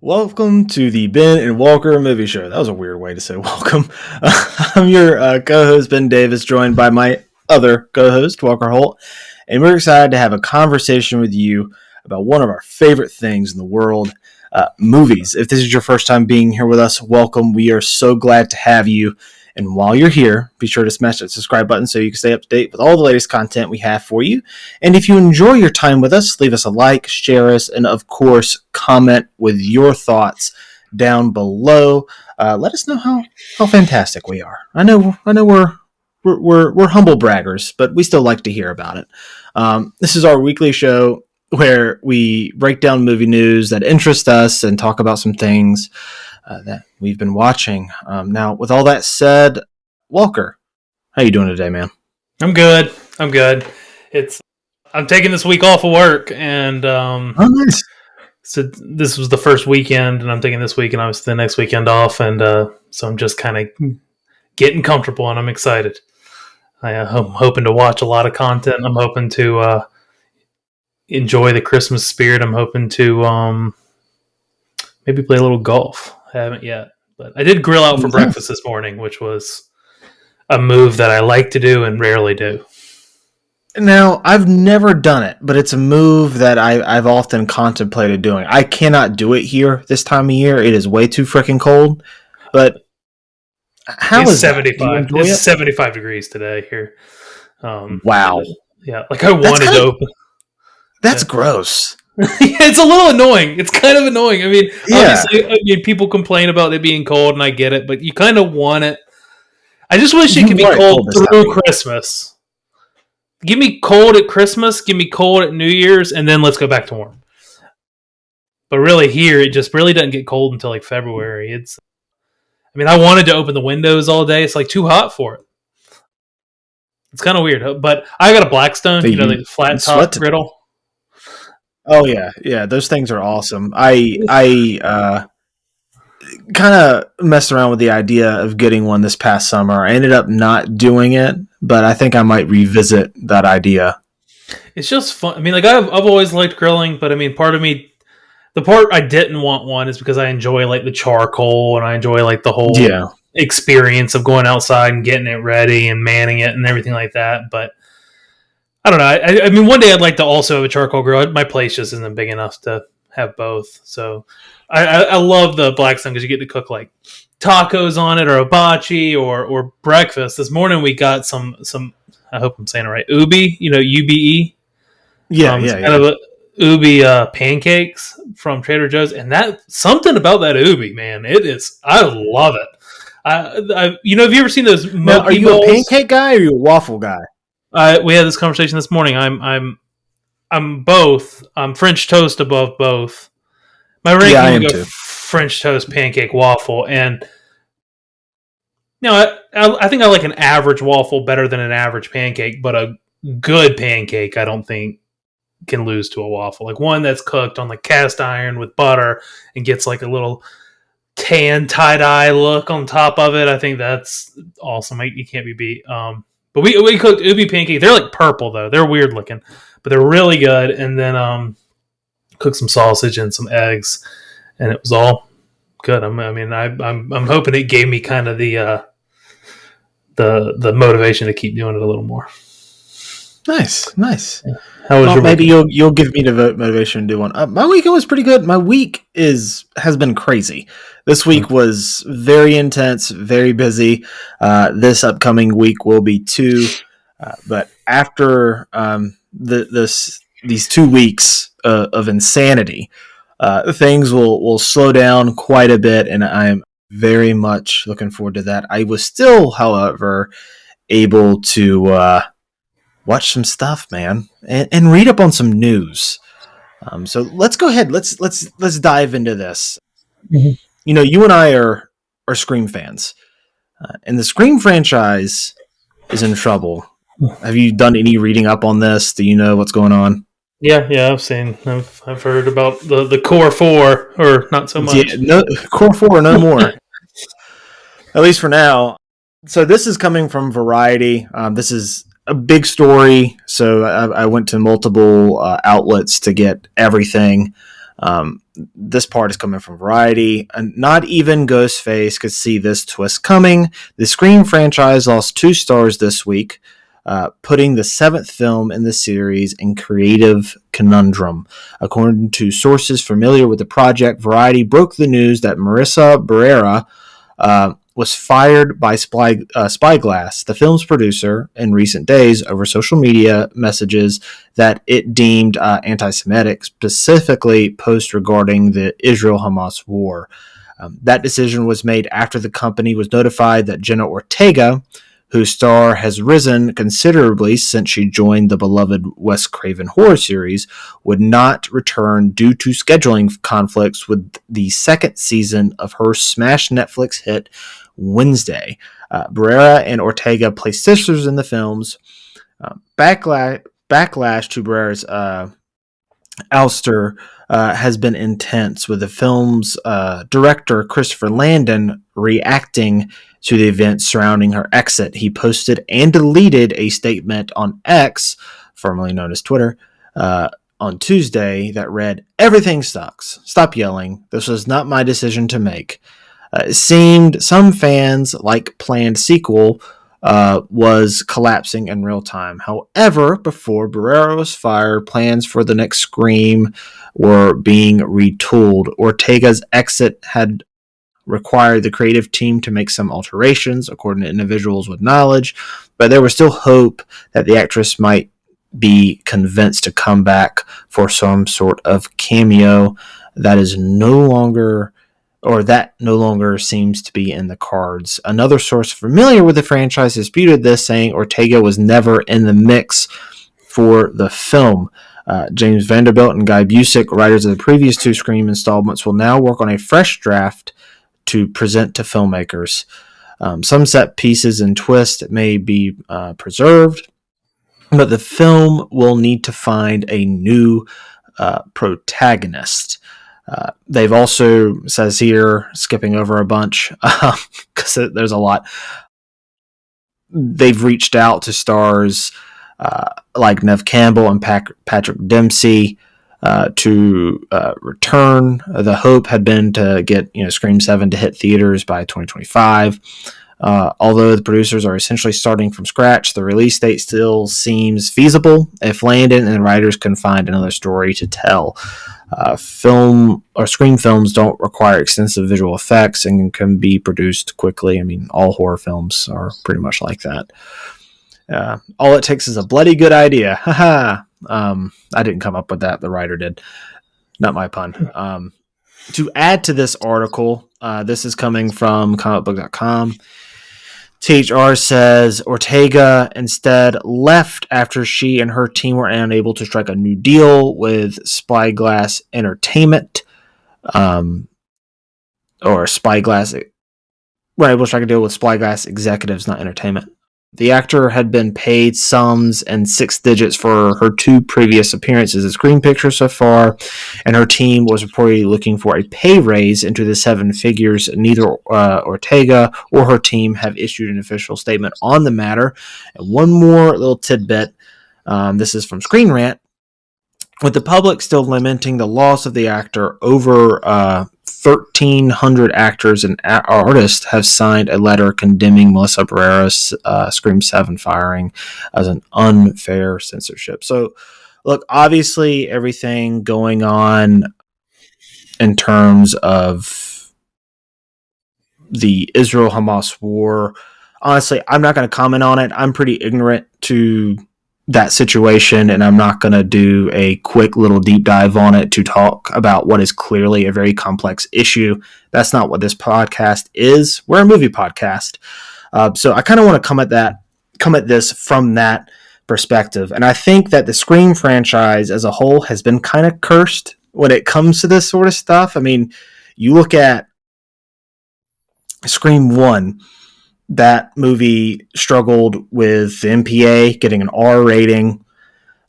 Welcome to the Ben and Walker Movie Show. That was a weird way to say welcome. I'm your co-host, Ben Davis, joined by my other co-host, Walker Holt, and we're excited to have a conversation with you about one of our favorite things in the world, movies. If this is your first time being here with us, welcome. We are so glad to have you. And while you're here, be sure to smash that subscribe button so you can stay up to date with all the latest content we have for you. And if you enjoy your time with us, leave us a like, share us, and of course, comment with your thoughts down below. Let us know how fantastic we are. I know we're humble braggers, but we still like to hear about it. This is our weekly show where we break down movie news that interest us and talk about some things that we've been watching. Now, with all that said, Walker, how you doing today, man? I'm good. I'm taking this week off of work, and Nice. so this was the first weekend, and I'm taking this week, and obviously the next weekend off, and so I'm just kind of getting comfortable, and I'm excited. I'm hoping to watch a lot of content. I'm hoping to enjoy the Christmas spirit. I'm hoping to maybe play a little golf. I haven't yet, but I did grill out for breakfast this morning, which was a move that I like to do and rarely do. Now, I've never done it, but it's a move that I've often contemplated doing. I cannot do it here this time of year. It is way too freaking cold. But how it's is 75? It's 75 degrees today here. Wow. Yeah, like I wanted to open. That's gross. It's a little annoying. It's kind of annoying. I mean, obviously, people complain about it being cold, and I get it, but you kind of want it. I just wish it could be cold through Christmas. Give me cold at Christmas, give me cold at New Year's, and then let's go back to warm. But really here, it just really doesn't get cold until like February. I wanted to open the windows all day. It's like too hot for it. It's kind of weird, but I got a Blackstone, the flat top griddle. Oh yeah, those things are awesome. I kind of messed around with the idea of getting one this past summer. I ended up not doing it, but I think I might revisit that idea. It's just fun. I've always liked grilling, but part of me, the part I didn't want one is because I enjoy like the charcoal and I enjoy like the whole experience of going outside and getting it ready and manning it and everything like that. But I don't know. One day I'd like to also have a charcoal grill. My place just isn't big enough to have both. So I love the Blackstone because you get to cook like tacos on it or hibachi or breakfast. This morning we got some I hope I'm saying it right. Ubi, UBE. Kind of ubi pancakes from Trader Joe's, and that something about that ubi, man. It is. I love it. Have you ever seen those? Now, are you a pancake guy or are you a waffle guy? We had this conversation this morning. I'm both. I'm French toast above both. My ranking would go French toast, pancake, waffle, and I think I like an average waffle better than an average pancake, but a good pancake I don't think can lose to a waffle. Like one that's cooked on the cast iron with butter and gets like a little tan tie-dye look on top of it. I think that's awesome. You can't be beat. But we cooked ubi pancake. They're like purple though. They're weird looking, but they're really good. And then cooked some sausage and some eggs, and it was all good. I'm hoping it gave me kind of the motivation to keep doing it a little more. Nice. Yeah. How was your maybe you'll give me the motivation to do one. My weekend was pretty good. My week has been crazy. This week was very intense, very busy. This upcoming week will be too. But after these 2 weeks of insanity, things will slow down quite a bit, and I'm very much looking forward to that. I was still, however, able to watch some stuff, man, and read up on some news. So let's go ahead. Let's dive into this. Mm-hmm. You and I are Scream fans, and the Scream franchise is in trouble. Have you done any reading up on this? Do you know what's going on? Yeah, I've heard about the core four, or not so much. Yeah, no, core four, no more. At least for now. So this is coming from Variety. This is a big story, so I went to multiple outlets to get everything. This part is coming from Variety. And not even Ghostface could see this twist coming. The Scream franchise lost 2 stars this week, putting the 7th film in the series in creative conundrum. According to sources familiar with the project, Variety broke the news that Marissa Barrera was fired by Spyglass, the film's producer, in recent days over social media messages that it deemed anti-Semitic, specifically posts regarding the Israel-Hamas war. That decision was made after the company was notified that Jenna Ortega, whose star has risen considerably since she joined the beloved Wes Craven horror series, would not return due to scheduling conflicts with the 2nd season of her smash Netflix hit Wednesday. Barrera and Ortega play sisters in the films. Backlash to Barrera's ouster has been intense, with the film's director Christopher Landon reacting to the events surrounding her exit. He posted and deleted a statement on X, formerly known as Twitter, on Tuesday that read, "Everything sucks. Stop yelling. This was not my decision to make." It seemed some fans, like planned sequel, was collapsing in real time. However, before Barrera was fired, plans for the next Scream were being retooled. Ortega's exit had required the creative team to make some alterations, according to individuals with knowledge, but there was still hope that the actress might be convinced to come back for some sort of cameo. That no longer seems to be in the cards. Another source familiar with the franchise disputed this, saying Ortega was never in the mix for the film. James Vanderbilt and Guy Busick, writers of the previous 2 Scream installments, will now work on a fresh draft to present to filmmakers. Some set pieces and twists may be preserved, but the film will need to find a new protagonist. They've also, says here, skipping over a bunch, because there's a lot, they've reached out to stars like Neve Campbell and Patrick Dempsey to return. The hope had been to get Scream 7 to hit theaters by 2025. Although the producers are essentially starting from scratch, the release date still seems feasible if Landon and writers can find another story to tell. Film or Scream films don't require extensive visual effects and can be produced quickly. I mean, all horror films are pretty much like that. All it takes is a bloody good idea. Haha. I didn't come up with that. The writer did. Not my pun. To add to this article, this is coming from comicbook.com. THR says Ortega instead left after she and her team were unable to strike a new deal with Spyglass Entertainment, or Spyglass. We're able to strike a deal with Spyglass executives, not entertainment. The actor had been paid sums in 6 digits for her 2 previous appearances in Screen Pictures so far, and her team was reportedly looking for a pay raise into the 7 figures. Neither Ortega or her team have issued an official statement on the matter. And one more little tidbit, this is from Screen Rant. With the public still lamenting the loss of the actor, over 1,300 actors and artists have signed a letter condemning Melissa Barrera's Scream 7 firing as an unfair censorship. So, look, obviously everything going on in terms of the Israel-Hamas war, honestly, I'm not going to comment on it. I'm pretty ignorant to that situation, and I'm not going to do a quick little deep dive on it to talk about what is clearly a very complex issue. That's not what this podcast is. We're a movie podcast. So I kind of want to come at this from that perspective. And I think that the Scream franchise as a whole has been kind of cursed when it comes to this sort of stuff. I mean, you look at Scream 1, that movie struggled with the MPA getting an R rating.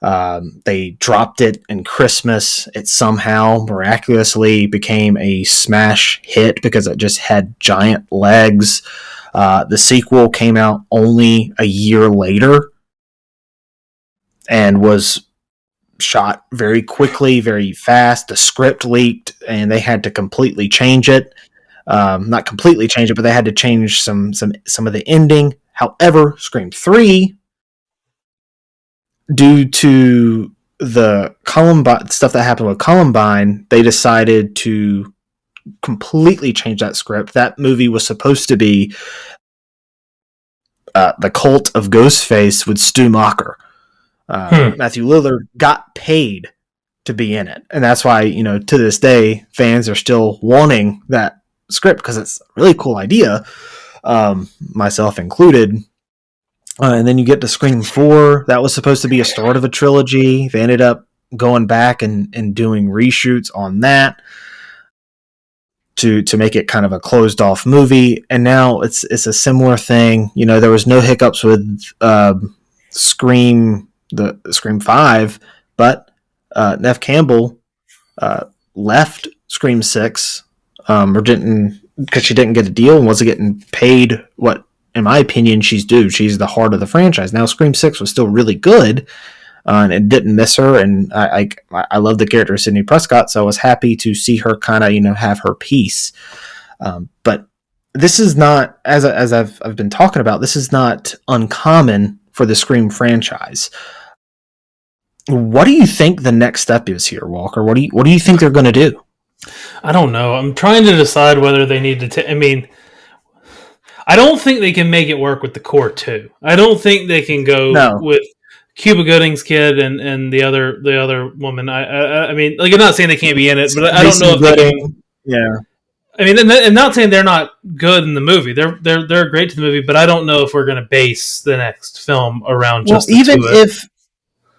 They dropped it in Christmas. It somehow miraculously became a smash hit because it just had giant legs. The sequel came out only a year later and was shot very quickly, very fast. The script leaked, and they had to completely change it. Not completely change it, but they had to change some of the ending. However, Scream 3, due to the Columbine stuff that happened with Columbine, they decided to completely change that script. That movie was supposed to be the Cult of Ghostface with Stu Macher. Matthew Lillard got paid to be in it, and that's why, to this day, fans are still wanting that script because it's a really cool idea, myself included. And then you get to Scream 4. That was supposed to be a start of a trilogy. They ended up going back and doing reshoots on that to make it kind of a closed off movie. And now it's a similar thing. There was no hiccups with Scream 5, but Neve Campbell left Scream 6 or didn't, because she didn't get a deal and wasn't getting paid what, in my opinion, she's due. She's the heart of the franchise. Now, Scream 6 was still really good, and it didn't miss her, and I love the character of Sidney Prescott, so I was happy to see her kind of, have her piece. But this is not, as I've been talking about, this is not uncommon for the Scream franchise. What do you think the next step is here, Walker? What do you think they're going to do? I don't know. I'm trying to decide whether they need to. I don't think they can make it work with the core two. I don't think they can go with Cuba Gooding's kid and the other woman. I'm not saying they can't be in it, but I don't know if they can. Yeah. And not saying they're not good in the movie. They're great to the movie, but I don't know if we're going to base the next film around just the even two of them. If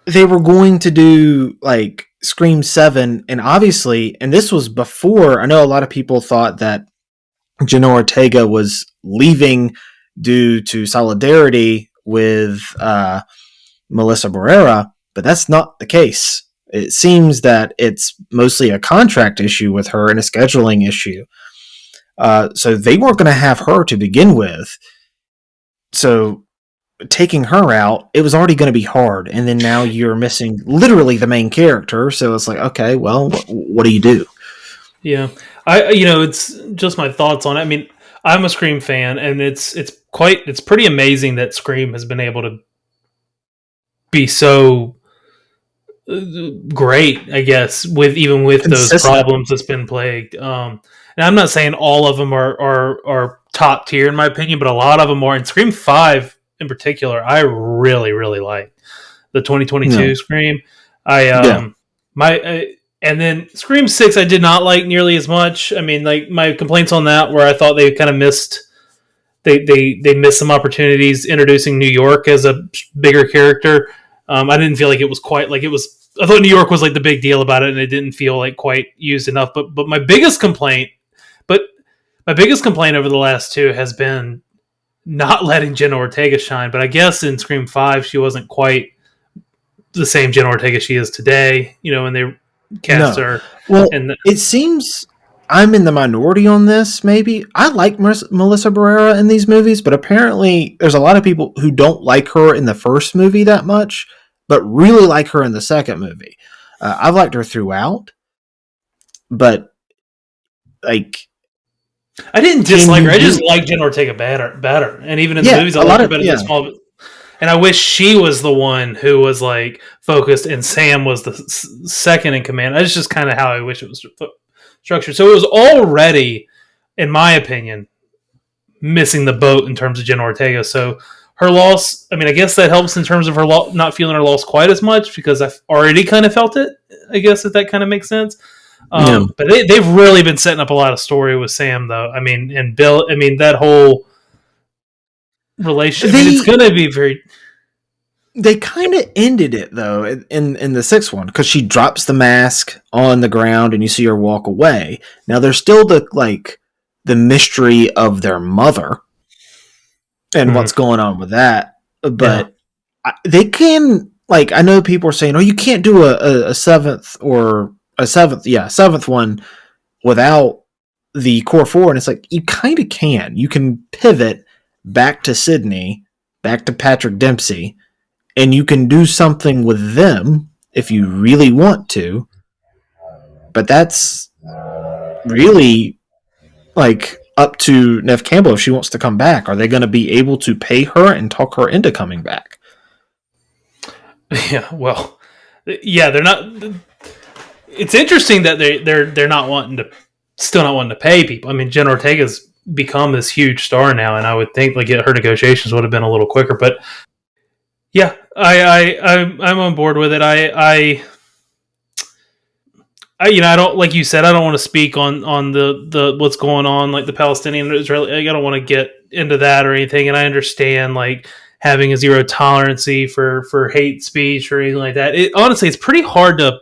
they were going to do like Scream 7, and obviously, and this was before, I know a lot of people thought that Jenna Ortega was leaving due to solidarity with Melissa Barrera, but that's not the case. It seems that it's mostly a contract issue with her and a scheduling issue. So they weren't going to have her to begin with. So taking her out, it was already going to be hard. And then now you're missing literally the main character. So it's like, okay, well, what do you do? Yeah. It's just my thoughts on it. I'm a Scream fan, and it's pretty amazing that Scream has been able to be so great, I guess, with those problems that's been plagued. And I'm not saying all of them are top tier in my opinion, but a lot of them are. And Scream 5 in particular, I really, really like the 2022 Scream. And then Scream 6 I did not like nearly as much. My complaints on that were I thought they kind of missed some opportunities introducing New York as a bigger character. I didn't feel like it was quite like it was. I thought New York was like the big deal about it, and it didn't feel like quite used enough. But my biggest complaint over the last two has been not letting Jenna Ortega shine. But I guess in Scream 5 she wasn't quite the same Jenna Ortega she is today. When they cast her. Well, it seems I'm in the minority on this, maybe. I like Melissa Barrera in these movies, but apparently there's a lot of people who don't like her in the first movie that much, but really like her in the second movie. I've liked her throughout, but like... I didn't dislike her. I just like Jenna Ortega better. And even in the movies, I like her better than small... And I wish she was the one who was like focused, and Sam was the second in command. That's just kind of how I wish it was structured. So it was already, in my opinion, missing the boat in terms of Jenna Ortega. So her loss, I guess that helps in terms of her not feeling her loss quite as much because I've already kind of felt it. I guess if that kind of makes sense. But they've really been setting up a lot of story with Sam, though. And Bill. That whole relationship. It's going to be very. They kind of ended it though in the sixth one because she drops the mask on the ground and you see her walk away. Now there's still the mystery of their mother and what's going on with that, but they can I know people are saying, oh, you can't do a seventh one without the core four, and it's like you kind of can. You can pivot back to Sydney, back to Patrick Dempsey. And you can do something with them if you really want to, but that's really like up to Neve Campbell if she wants to come back. Are they going to be able to pay her and talk her into coming back? Yeah, well, yeah, they're not. It's interesting that they're not wanting to, still not wanting to pay people. I mean, Jen Ortega's become this huge star now, and I would think like her negotiations would have been a little quicker. But yeah, I'm on board with it. I I don't, like you said, I don't want to speak on the what's going on, like the Palestinian Israeli. I don't want to get into that or anything. And I understand like having a zero tolerancy for hate speech or anything like that. Honestly, it's pretty hard to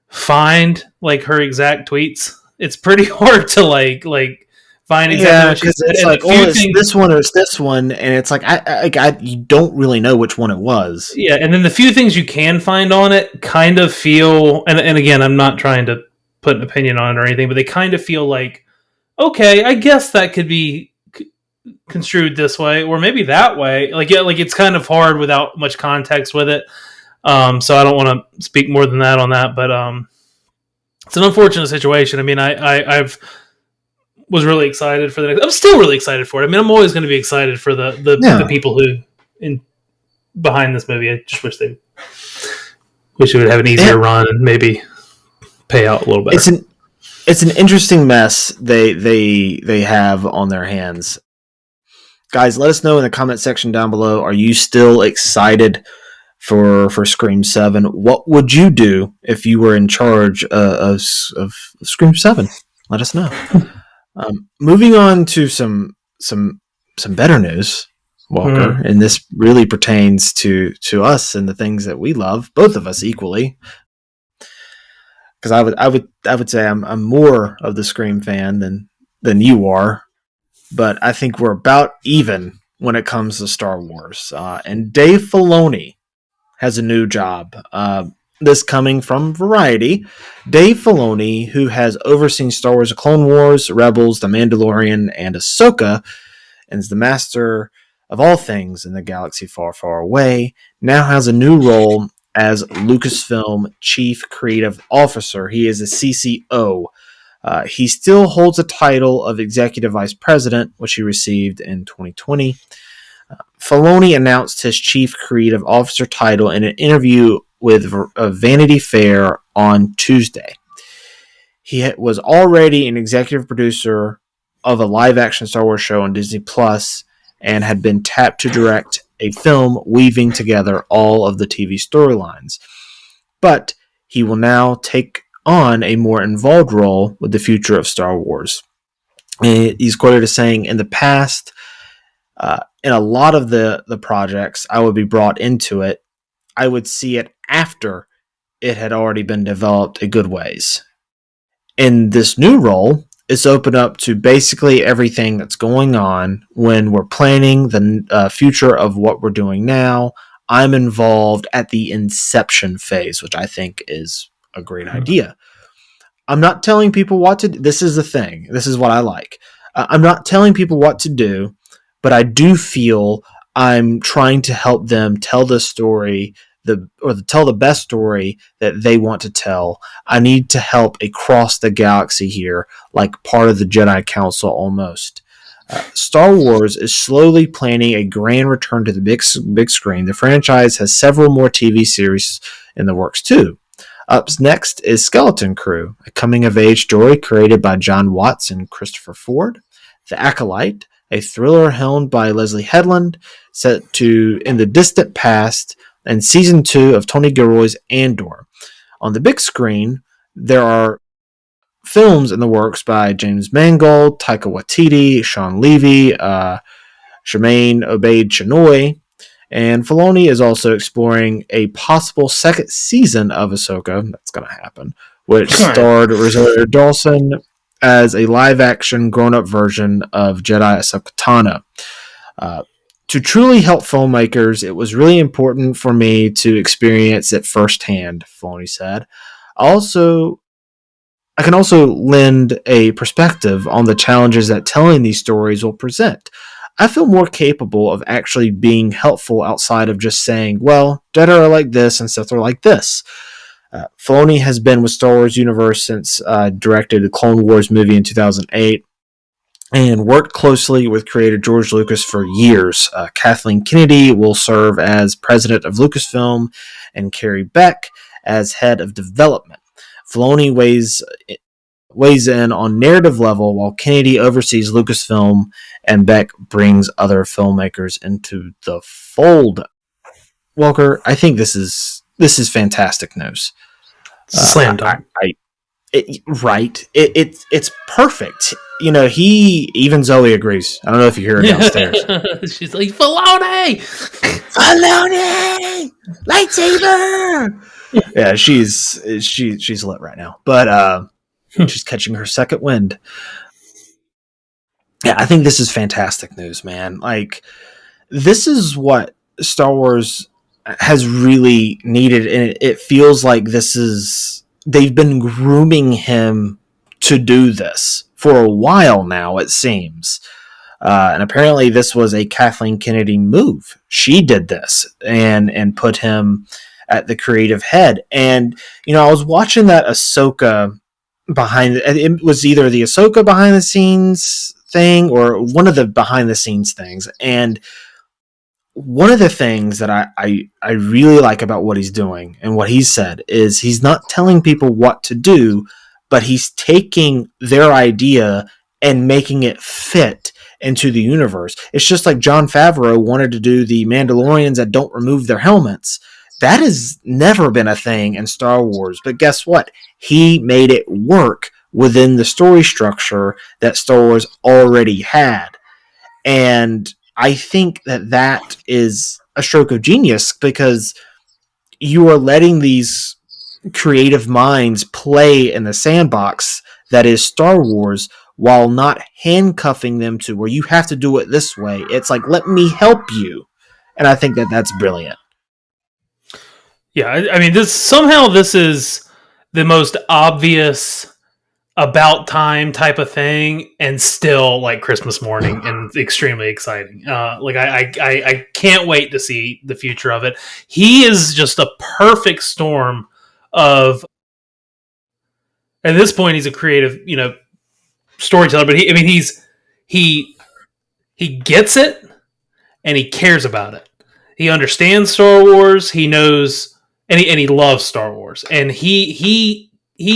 find like her exact tweets. It's pretty hard to like find exactly what she said. It's like, oh, it's this one or it's this one, and it's like you don't really know which one it was. Yeah, and then the few things you can find on it kind of feel, and again, I'm not trying to put an opinion on it or anything, but they kind of feel like, okay, I guess that could be construed this way or maybe that way. Like, yeah, like it's kind of hard without much context with it. So I don't want to speak more than that on that, but it's an unfortunate situation. I mean, I've was really excited for the next. I'm still really excited for it. I mean, I'm always going to be excited for the people who in behind this movie. I just wish it would have an easier run and maybe pay out a little better. It's an interesting mess they have on their hands. Guys, let us know in the comment section down below. Are you still excited for Scream 7? What would you do if you were in charge of Scream 7? Let us know. Moving on to some better news, Walker, and this really pertains to us and the things that we love, both of us equally. Because I would say I'm more of the Scream fan than you are, but I think we're about even when it comes to Star Wars. And Dave Filoni has a new job. This coming from Variety. Dave Filoni, who has overseen Star Wars: The Clone Wars, Rebels, The Mandalorian, and Ahsoka, and is the master of all things in the galaxy far, far away, now has a new role as Lucasfilm Chief Creative Officer. He is a CCO. He still holds a title of Executive Vice President, which he received in 2020. Filoni announced his Chief Creative Officer title in an interview with Vanity Fair on Tuesday. He was already an executive producer of a live-action Star Wars show on Disney Plus and had been tapped to direct a film weaving together all of the TV storylines. But he will now take on a more involved role with the future of Star Wars. He's quoted as saying, in the past, in a lot of the projects, I would be brought into it. I would see it after it had already been developed a good ways. In this new role, it's open up to basically everything that's going on when we're planning the future of what we're doing now. I'm involved at the inception phase, which I think is a great idea. I'm not telling people what to do. This is the thing. This is what I like. I'm not telling people what to do, but I do feel I'm trying to help them tell the story, tell the best story that they want to tell. I need to help across the galaxy here, like part of the Jedi Council almost. Star Wars is slowly planning a grand return to the big screen. The franchise has several more TV series in the works too. Up next is Skeleton Crew, a coming-of-age story created by John Watts and Christopher Ford. The Acolyte, a thriller helmed by Leslie Headland, set in the distant past, and Season 2 of Tony Gilroy's Andor. On the big screen, there are films in the works by James Mangold, Taika Waititi, Sean Levy, Jermaine Obaid-Chinoy, and Filoni is also exploring a possible second season of Ahsoka, that's going to happen, which starred Rosario Dawson as a live-action grown-up version of Jedi Ahsoka Tano. To truly help filmmakers, it was really important for me to experience it firsthand, Filoni said. I can also lend a perspective on the challenges that telling these stories will present. I feel more capable of actually being helpful outside of just saying, well, Jedi are like this and Sith are like this. Filoni has been with Star Wars universe since directed the Clone Wars movie in 2008 and worked closely with creator George Lucas for years. Kathleen Kennedy will serve as president of Lucasfilm and Carrie Beck as head of development. Filoni weighs in on narrative level while Kennedy oversees Lucasfilm and Beck brings other filmmakers into the fold. Walker, I think this is fantastic news. Slam dunk. It's perfect. You know, even Zoe agrees. I don't know if you hear her downstairs. She's like, Filoni! Filoni! Lightsaber! Yeah, she's lit right now. But she's catching her second wind. Yeah, I think this is fantastic news, man. Like, this is what Star Wars has really needed, and it feels like they've been grooming him to do this for a while now, it seems. And apparently this was a Kathleen Kennedy move. She did this and put him at the creative head. And, you know, I was watching that Ahsoka it was either the Ahsoka behind the scenes thing or one of the behind the scenes things. And one of the things that I really like about what he's doing and what he said is he's not telling people what to do, but he's taking their idea and making it fit into the universe. It's just like Jon Favreau wanted to do the Mandalorians that don't remove their helmets. That has never been a thing in Star Wars, but guess what? He made it work within the story structure that Star Wars already had. And I think that is a stroke of genius because you are letting these creative minds play in the sandbox that is Star Wars while not handcuffing them to where you have to do it this way. It's like, let me help you. And I think that's brilliant. Yeah, I mean, this is the most obvious about time type of thing, and still like Christmas morning and extremely exciting. Like I can't wait to see the future of it. He is just a perfect storm of. At this point, he's a creative, storyteller. But he gets it, and he cares about it. He understands Star Wars. He knows, and he loves Star Wars. And he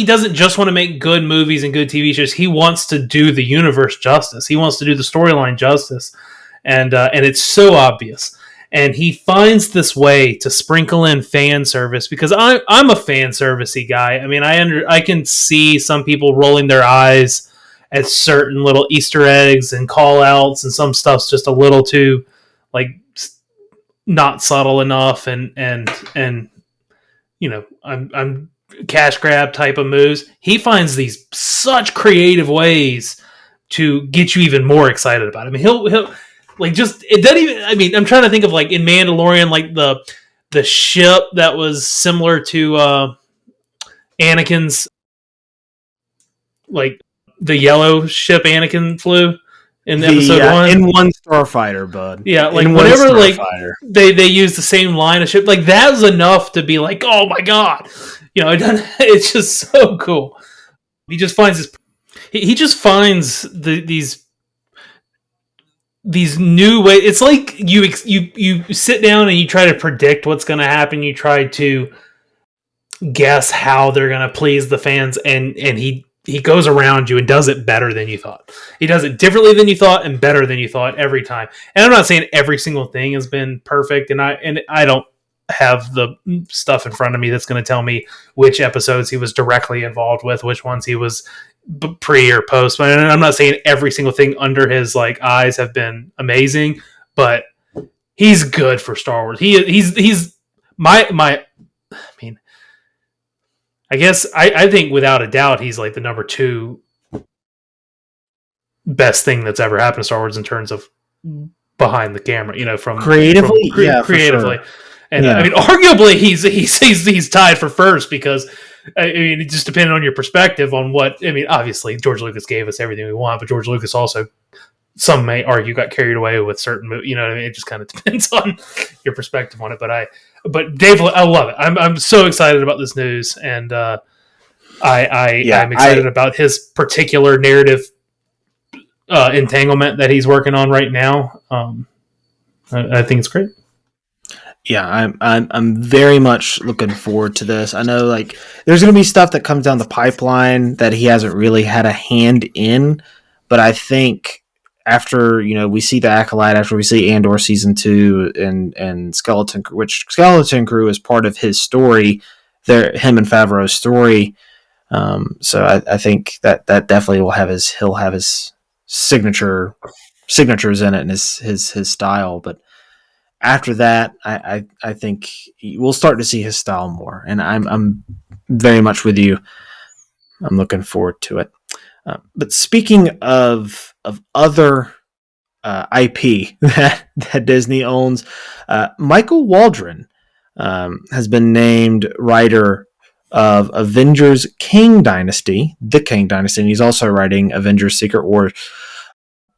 doesn't just want to make good movies and good TV shows. He wants to do the universe justice. He wants to do the storyline justice, and it's so obvious. And he finds this way to sprinkle in fan service because I'm a fan servicey guy. I mean, I can see some people rolling their eyes at certain little Easter eggs and call outs, and some stuff's just a little too like not subtle enough, and I'm cash grab type of moves. He finds these such creative ways to get you even more excited about it. I mean, he'll like just it doesn't even. I mean, I'm trying to think of like in Mandalorian, like the ship that was similar to Anakin's, like the yellow ship Anakin flew in episode 1. In one starfighter, bud. Yeah, like whenever like they use the same line of ship, like that was enough to be like, oh my god, it's just so cool. He just finds this. He just finds these new ways. It's like you sit down and you try to predict what's going to happen. You try to guess how they're going to please the fans, and he goes around you and does it better than you thought. He does it differently than you thought and better than you thought every time. And I'm not saying every single thing has been perfect, and I don't have the stuff in front of me that's going to tell me which episodes he was directly involved with, which ones he was pre or post. But I'm not saying every single thing under his like eyes have been amazing, but he's good for Star Wars. He's my. I mean, I guess I think without a doubt he's like the number 2 best thing that's ever happened to Star Wars in terms of behind the camera. From creatively, creatively. Sure. And I mean, arguably he's tied for first because I mean, it just depending on your perspective on what. I mean, obviously George Lucas gave us everything we want, but George Lucas also some may argue got carried away with certain movies. You know what I mean? It just kind of depends on your perspective on it. But Dave, I love it. I'm so excited about this news, and I'm excited about his particular narrative entanglement that he's working on right now. I think it's great. Yeah, I'm very much looking forward to this. I know, like, there's going to be stuff that comes down the pipeline that he hasn't really had a hand in, but I think after we see the Acolyte, after we see Andor season 2 and Skeleton Crew is part of his story, him and Favreau's story. So I think that definitely he'll have his signatures in it and his style, but after that, I think we'll start to see his style more, and I'm very much with you. I'm looking forward to it. But speaking of other IP that Disney owns, Michael Waldron has been named writer of Avengers Kang Dynasty, the Kang Dynasty, and he's also writing Avengers Secret Wars.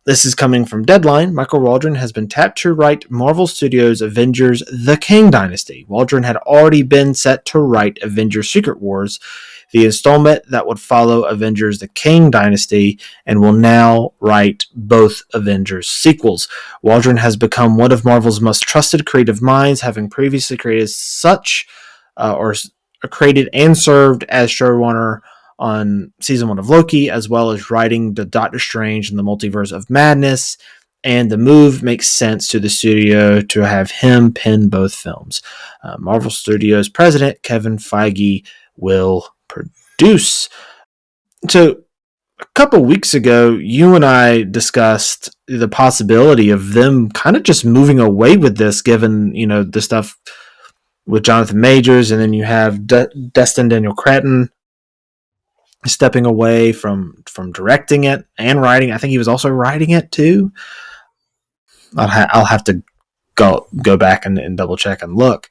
This is coming from Deadline. Michael Waldron has been tapped to write Marvel Studios' Avengers The Kang Dynasty. Waldron had already been set to write Avengers Secret Wars, the installment that would follow Avengers The Kang Dynasty, and will now write both Avengers sequels. Waldron has become one of Marvel's most trusted creative minds, having previously created created and served as showrunner on season 1 of Loki, as well as writing the Doctor Strange and the Multiverse of Madness, and the move makes sense to the studio to have him pen both films. Marvel Studios president Kevin Feige will produce. So a couple weeks ago, you and I discussed the possibility of them kind of just moving away with this, given the stuff with Jonathan Majors, and then you have Destin Daniel Cretton stepping away from directing it and writing. I think he was also writing it too. I'll have to go back and double check and look.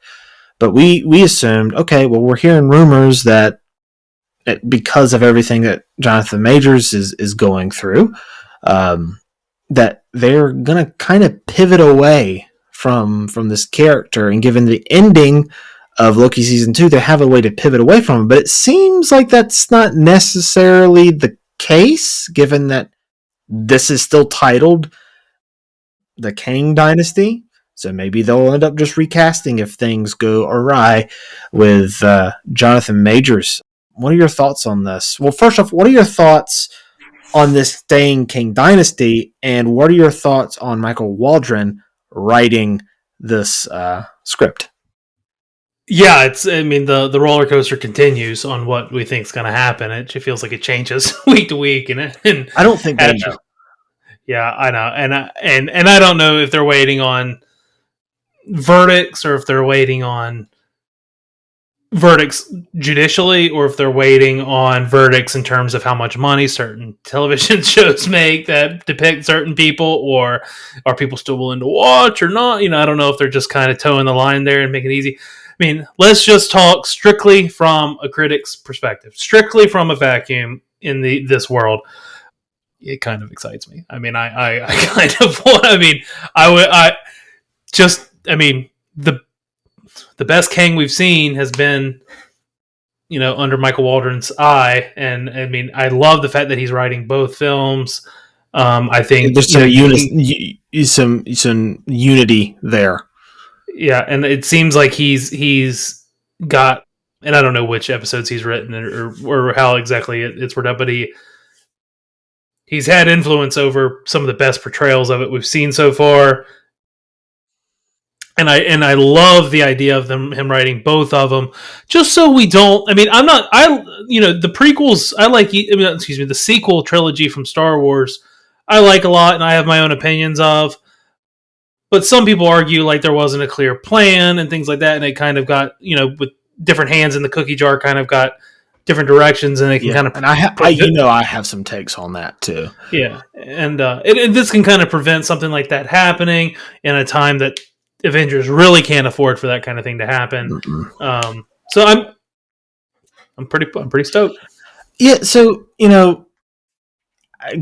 But we assumed, okay, well, we're hearing rumors that because of everything that Jonathan Majors is going through, that they're gonna kind of pivot away from this character, and given the ending of Loki season 2, they have a way to pivot away from him. But it seems like that's not necessarily the case, given that this is still titled the Kang Dynasty. So maybe they'll end up just recasting if things go awry with Jonathan Majors. What are your thoughts on this? Well, first off, what are your thoughts on this staying Kang Dynasty, and what are your thoughts on Michael Waldron writing this script? Yeah, the roller coaster continues on what we think is going to happen. It feels like it changes week to week, and I don't think they know. Yeah, I know, and I don't know if they're waiting on verdicts or if they're waiting on verdicts judicially, or if they're waiting on verdicts in terms of how much money certain television shows make that depict certain people, or are people still willing to watch or not? I don't know if they're just kind of towing the line there and making it easy. I mean, let's just talk strictly from a critic's perspective, strictly from a vacuum in this world. It kind of excites me. I mean, I kind of want. I mean, the best Kang we've seen has been, under Michael Waldron's eye, and I mean, I love the fact that he's writing both films. I think there's some unity there. Yeah, and it seems like he's got, and I don't know which episodes he's written or how exactly it's worked out, but he's had influence over some of the best portrayals of it we've seen so far. And I love the idea of him writing both of them, just so we don't. I mean, the prequels. The sequel trilogy from Star Wars, I like a lot, and I have my own opinions of. But some people argue like there wasn't a clear plan and things like that, and it kind of got, with different hands in the cookie jar, kind of got different directions, and they can kind of. And I have some takes on that too. Yeah, and this can kind of prevent something like that happening in a time that Avengers really can't afford for that kind of thing to happen. So I'm pretty stoked. Yeah. So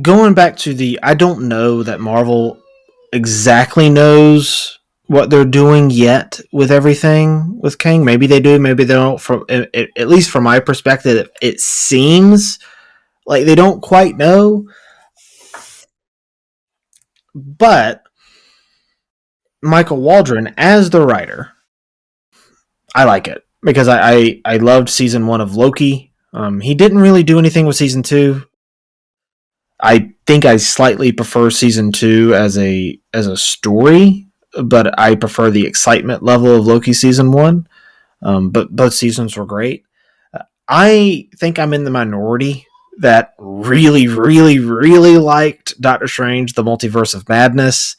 going back to I don't know that Marvel exactly knows what they're doing yet with everything with Kang. Maybe they do, maybe they don't. From at least from my perspective, it seems like they don't quite know. But Michael Waldron as the writer, I like it because I loved season 1 of Loki. He didn't really do anything with season 2. I think I slightly prefer season 2 as a story, but I prefer the excitement level of Loki season 1. But both seasons were great. I think I'm in the minority that really, really, really liked Doctor Strange: The Multiverse of Madness.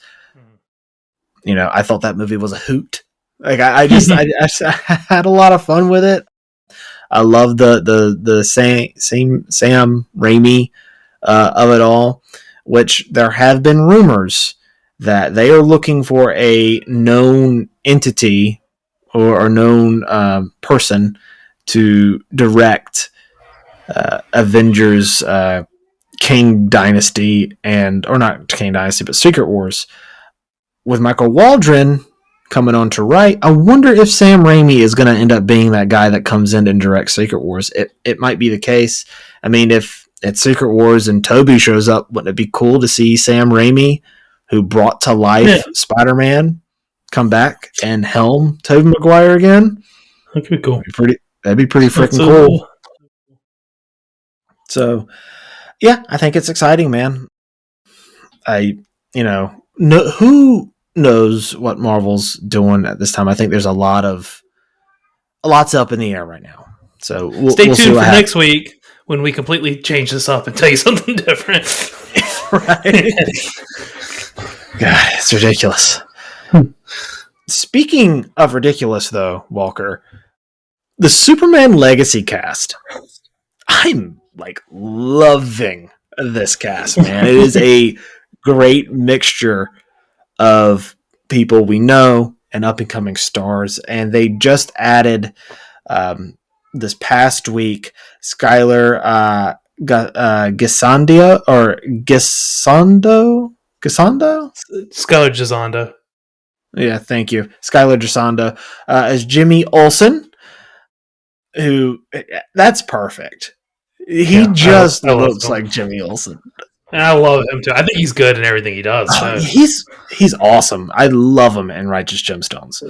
You know, I thought that movie was a hoot. Like I had a lot of fun with it. I love the Sam Raimi of it all, which there have been rumors that they are looking for a known entity or a known person to direct Avengers, King Dynasty, or not King Dynasty, but Secret Wars. With Michael Waldron coming on to write, I wonder if Sam Raimi is going to end up being that guy that comes in and directs Secret Wars. It might be the case. I mean, if it's Secret Wars and Tobey shows up, wouldn't it be cool to see Sam Raimi, who brought to life Spider-Man, come back and helm Tobey Maguire again? That could be cool. That'd be pretty freaking cool. So, yeah, I think it's exciting, man. Who knows what Marvel's doing at this time? I think there's a lot's up in the air right now. So stay tuned for next week when we completely change this up and tell you something different. Right? God, it's ridiculous. Speaking of ridiculous, though, Walker, the Superman Legacy cast, I'm loving this cast, man. It is a great mixture of people we know and up and coming stars, and they just added this past week Skylar Gisondo. Skylar Gisondo. Yeah, thank you. Skylar Gisondo as Jimmy Olsen, who that's perfect. He just looks like Jimmy Olsen. I love him too. I think he's good in everything he does. So. He's awesome. I love him in Righteous Gemstones.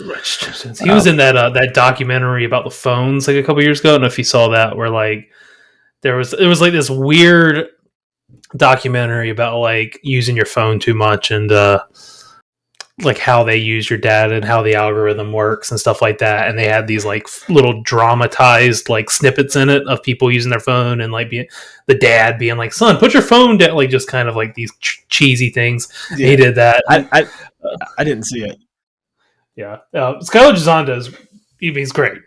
He was in that documentary about the phones a couple years ago. I don't know if you saw that, where there was this weird documentary about using your phone too much and how they use your data and how the algorithm works and stuff like that. And they had these little dramatized snippets in it of people using their phone and the dad being like, "Son, put your phone down," just kind of these cheesy things. Yeah. He did that. I didn't see it. Yeah, Skylar Gisondo he's great.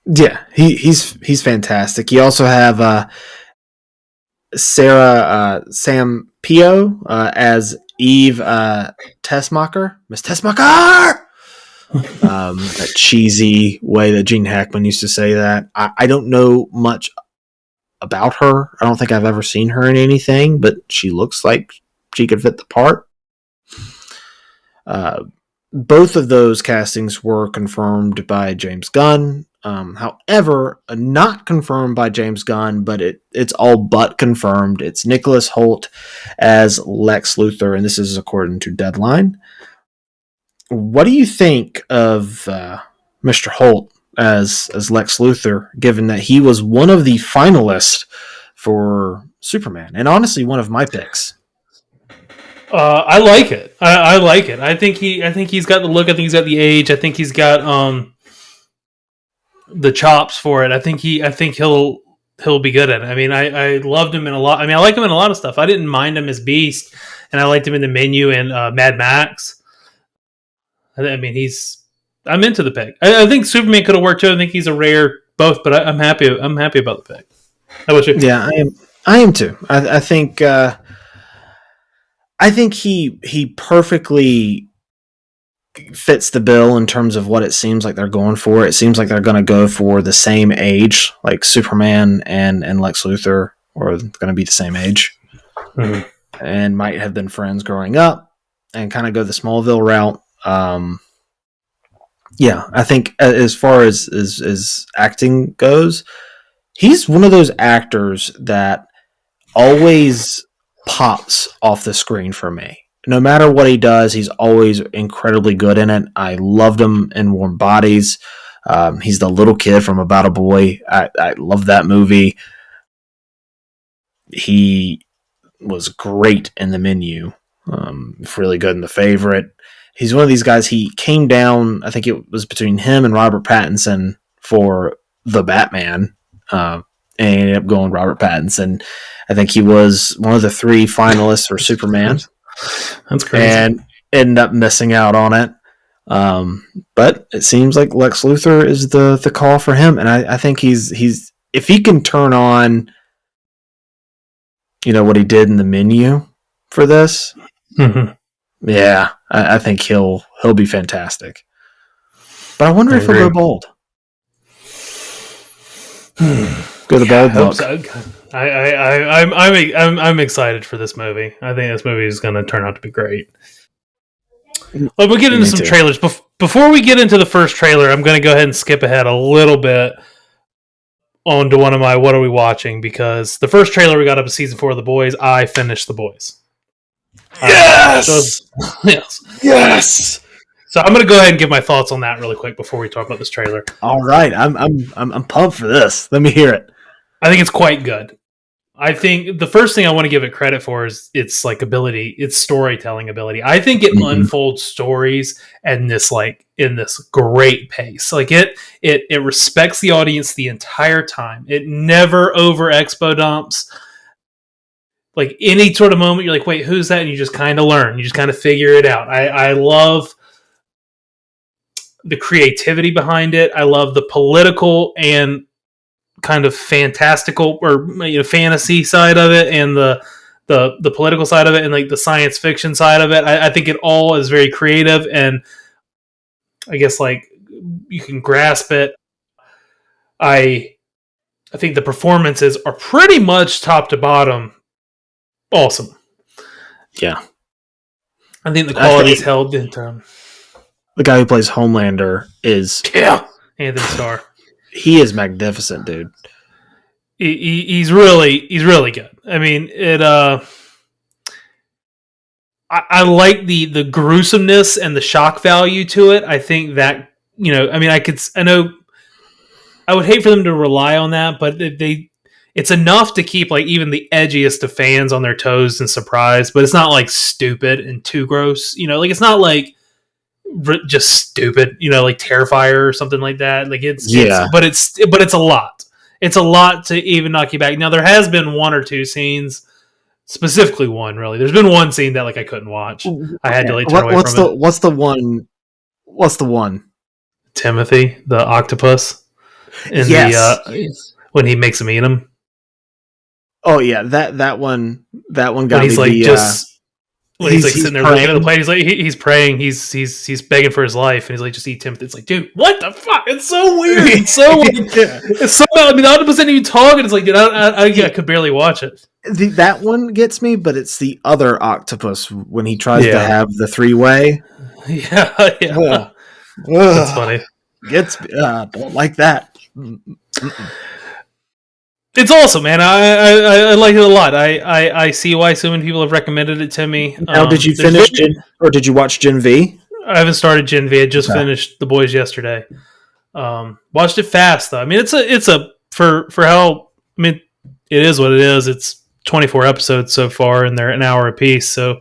Yeah, he's fantastic. You also have Sarah Sampio as Eve Tessmacher. Miss Tessmacher! That cheesy way that Gene Hackman used to say that. I don't know much about her. I don't think I've ever seen her in anything, but she looks like she could fit the part. Both of those castings were confirmed by James Gunn. However, not confirmed by James Gunn, but it's all but confirmed. It's Nicholas Hoult as Lex Luthor, and this is according to Deadline. What do you think of Mr. Hoult as Lex Luthor, given that he was one of the finalists for Superman, and honestly one of my picks? I like it. I like it. I think he's got the look. I think he's got the age. I think he's got the chops for it. I think he'll be good at it. I mean, I loved him in a lot. I mean, I like him in a lot of stuff. I didn't mind him as Beast, and I liked him in The Menu and Mad Max. I mean, I'm into the pick. I think Superman could have worked too. I think he's a rare both, but I'm happy. I'm happy about the pick. How about you? Yeah, I am too. I think he perfectly fits the bill in terms of what it seems like they're going for. It seems like they're going to go for the same age, like Superman and Lex Luthor, or going to be the same age. and might have been friends growing up, and kind of go the Smallville route. Yeah, I think as far as acting goes, he's one of those actors that always pops off the screen for me. No matter what he does, he's always incredibly good in it. I loved him in Warm Bodies. He's the little kid from About a Boy. I love that movie. He was great in The Menu. Really good in The Favorite. He's one of these guys. He came down, I think it was between him and Robert Pattinson for The Batman. And ended up going Robert Pattinson. I think he was one of the 3 finalists for Superman. That's crazy. And ended up missing out on it. But it seems like Lex Luthor is the call for him. And I think he's if he can turn on, what he did in The Menu for this, yeah, I think he'll be fantastic. But I wonder if he'll go bald. Go the bald look. So. I'm excited for this movie. I think this movie is going to turn out to be great. But we'll get into some trailers. Before we get into the first trailer, I'm going to go ahead and skip ahead a little bit on to one of my What Are We Watching? Because the first trailer we got up is season 4 of The Boys. I finished The Boys. Yes! Yes! So I'm going to go ahead and give my thoughts on that really quick before we talk about this trailer. All right. I'm pumped for this. Let me hear it. I think it's quite good. I think the first thing I want to give it credit for is its ability, its storytelling ability. I think it unfolds stories in this great pace. Like it respects the audience the entire time. It never over expo dumps. Like any sort of moment, you're like, wait, who's that? And you just kind of learn. You just kind of figure it out. I love the creativity behind it. I love the political and kind of fantastical or fantasy side of it, and the political side of it, and like the science fiction side of it. I think it all is very creative, and I guess like you can grasp it. I think the performances are pretty much top to bottom awesome. Yeah, I think the quality is held in term. The guy who plays Homelander is Anthony Starr. He is magnificent, dude. He's really good. I mean, it. I like the gruesomeness and the shock value to it. I think that I mean, I know. I would hate for them to rely on that, but it's enough to keep like even the edgiest of fans on their toes and surprised. But it's not like stupid and too gross. Like it's not like just stupid, like Terrifier or something like that. Like it's but it's a lot. It's a lot to even knock you back. Now there has been 1 or 2 scenes, specifically one really. There's been one scene that like I couldn't watch. I had to like turn away from it. What's the one? Timothy, the octopus, in when he makes him eat him. Oh yeah, that one got when he's me. When he's like sitting there looking at the plate, he's like he's praying, he's begging for his life, and he's like, just eat Timothy. It's like, dude, what the fuck? It's so weird. It's so it's so. I mean, the octopus didn't even talk, and it's like, dude, I could barely watch it. That one gets me, but it's the other octopus when he tries to have the 3-way. Yeah. That's funny. Gets me. Don't like that. It's awesome, man. I like it a lot. I see why so many people have recommended it to me. Now, did you finish or did you watch Gen V? I haven't started Gen V. I just finished The Boys yesterday. Watched it fast though. I mean, it's a for how, I mean, it is what it is. It's 24 episodes so far, and they're an hour a piece, so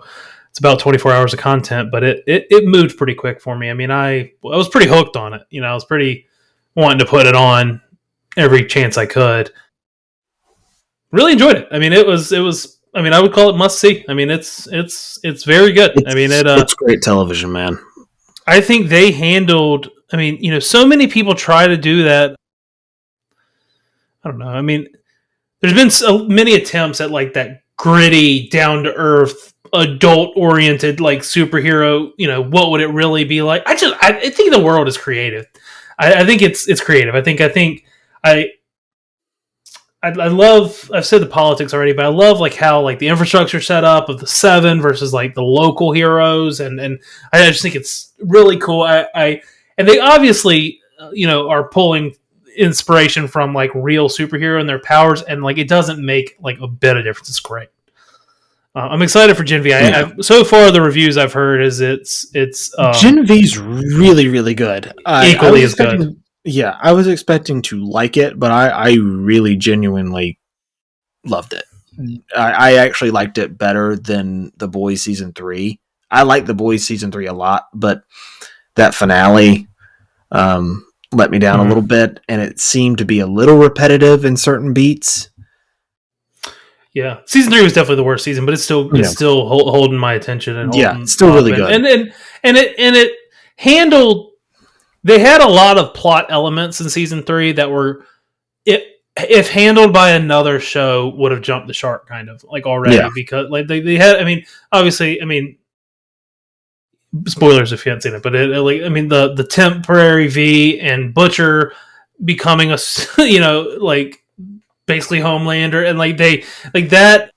it's about 24 hours of content. But it moved pretty quick for me. I mean, I was pretty hooked on it. I was pretty wanting to put it on every chance I could. Really enjoyed it. I mean, it was. I mean, I would call it must see. I mean, it's very good. It's great television, man. I think they handled. I mean, so many people try to do that. I don't know. I mean, there's been so many attempts at like that gritty, down to earth, adult oriented like superhero. What would it really be like? I think the world is creative. I think it's creative. I think I love. I've said the politics already, but I love like how like the infrastructure set up of the Seven versus like the local heroes, and I just think it's really cool. I and they obviously are pulling inspiration from like real superhero and their powers, and like it doesn't make like a bit of difference. It's great. I'm excited for Gen V. So far, the reviews I've heard is it's Gen V's really, really good. Equally as good. Yeah, I was expecting to like it, but I really genuinely loved it. I actually liked it better than The Boys Season 3. I like The Boys Season 3 a lot, but that finale let me down a little bit, and it seemed to be a little repetitive in certain beats. Yeah, season 3 was definitely the worst season, but it's still holding my attention, and it's still really good. And it handled. They had a lot of plot elements in season 3 that were, if handled by another show, would have jumped the shark kind of like already, because like they had. I mean, obviously, spoilers if you haven't seen it, but the temporary V and Butcher becoming a like basically Homelander, and like they like that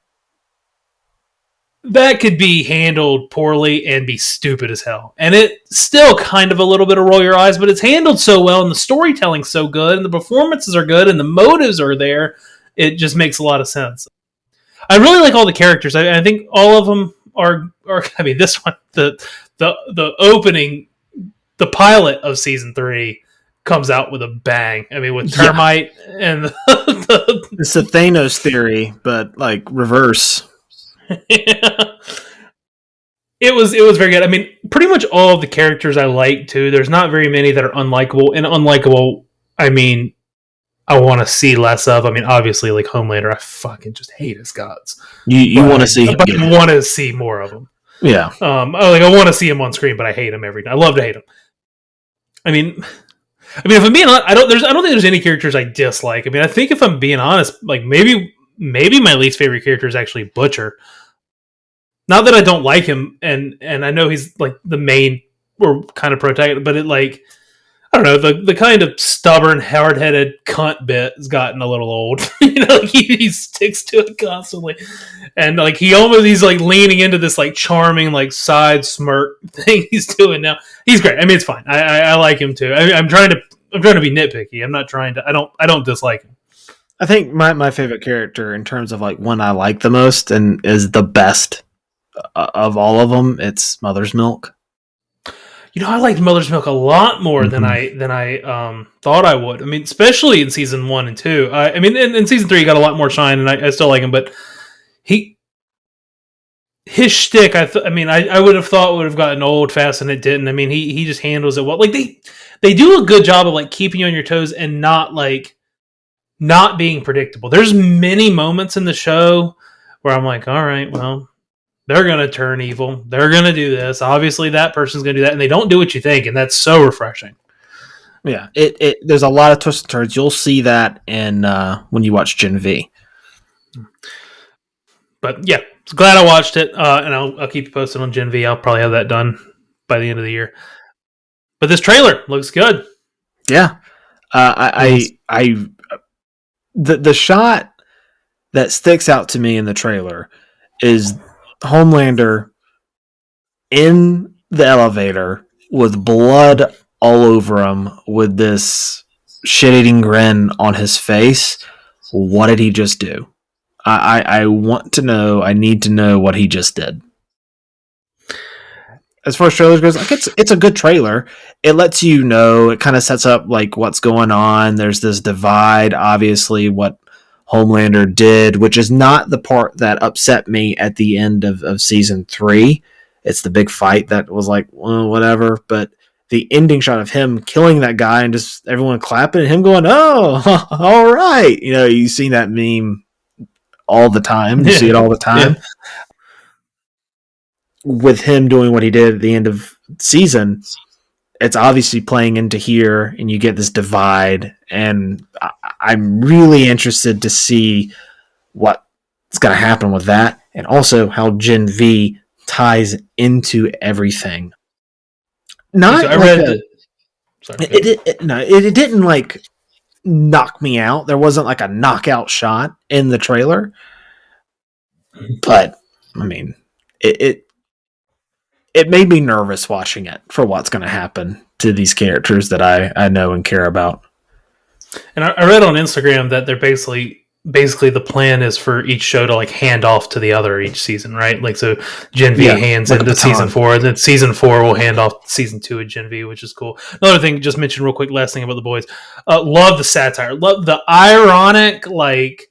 could be handled poorly and be stupid as hell. And it's still kind of a little bit of roll your eyes, but it's handled so well, and the storytelling's so good, and the performances are good, and the motives are there. It just makes a lot of sense. I really like all the characters. I think all of them are. I mean, this one, the opening, the pilot of season 3 comes out with a bang. I mean, with Termite and it's a Thanos theory, but like reverse. Yeah. It was very good. I mean, pretty much all of the characters I like too. There's not very many that are unlikable, and unlikable, I mean, I want to see less of. I mean, obviously, like Homelander, I fucking just hate his guts. You want to see him, but I want to see more of him. Yeah. I want to see him on screen, but I hate him every day. I love to hate him. I mean, if I'm being honest, I don't think there's any characters I dislike. I mean, I think if I'm being honest, like maybe my least favorite character is actually Butcher. Not that I don't like him, and I know he's like the main or kind of protagonist, but it like, I don't know, the kind of stubborn, hard-headed cunt bit has gotten a little old. Like he sticks to it constantly, and like he's like leaning into this like charming like side smirk thing he's doing now. He's great. I mean, it's fine. I like him too. I'm trying to be nitpicky. I'm not trying to. I don't dislike him. I think my favorite character in terms of like one I like the most and is the best of all of them, it's Mother's Milk. I liked Mother's Milk a lot more than I thought I would. I mean, especially in season 1 and 2. I mean, in season 3, he got a lot more shine, and I still like him. But his shtick, I would have thought would have gotten old fast, and it didn't. I mean, he just handles it well. Like they do a good job of like keeping you on your toes and not being predictable. There's many moments in the show where I'm like, all right, well, they're going to turn evil. They're going to do this. Obviously, that person's going to do that. And they don't do what you think. And that's so refreshing. Yeah. There's a lot of twists and turns. You'll see that in when you watch Gen V. But yeah, glad I watched it. And I'll keep you posted on Gen V. I'll probably have that done by the end of the year. But this trailer looks good. Yeah. The shot that sticks out to me in the trailer is Homelander in the elevator with blood all over him with this shit-eating grin on his face. What did he just do? I want to know. I need to know what he just did. As far as trailers goes, like it's a good trailer. It lets you know. It kind of sets up like what's going on. There's this divide, obviously, what Homelander did, which is not the part that upset me at the end of season 3. It's the big fight that was like, well, whatever. But the ending shot of him killing that guy and just everyone clapping and him going, oh, all right. You've seen that meme all the time. You see it all the time. Yeah. With him doing what he did at the end of season, it's obviously playing into here, and you get this divide, and I'm really interested to see what's going to happen with that, and also how Gen V ties into everything. It didn't like knock me out. There wasn't like a knockout shot in the trailer, but I mean, it made me nervous watching it for what's going to happen to these characters that I know and care about. And I read on Instagram that they're basically the plan is for each show to like hand off to the other each season, right? Like, so Gen V hands into season 4, and then season 4 will hand off season 2 at Gen V, which is cool. Another thing, just mention real quick, last thing about The Boys. Love the satire, love the ironic like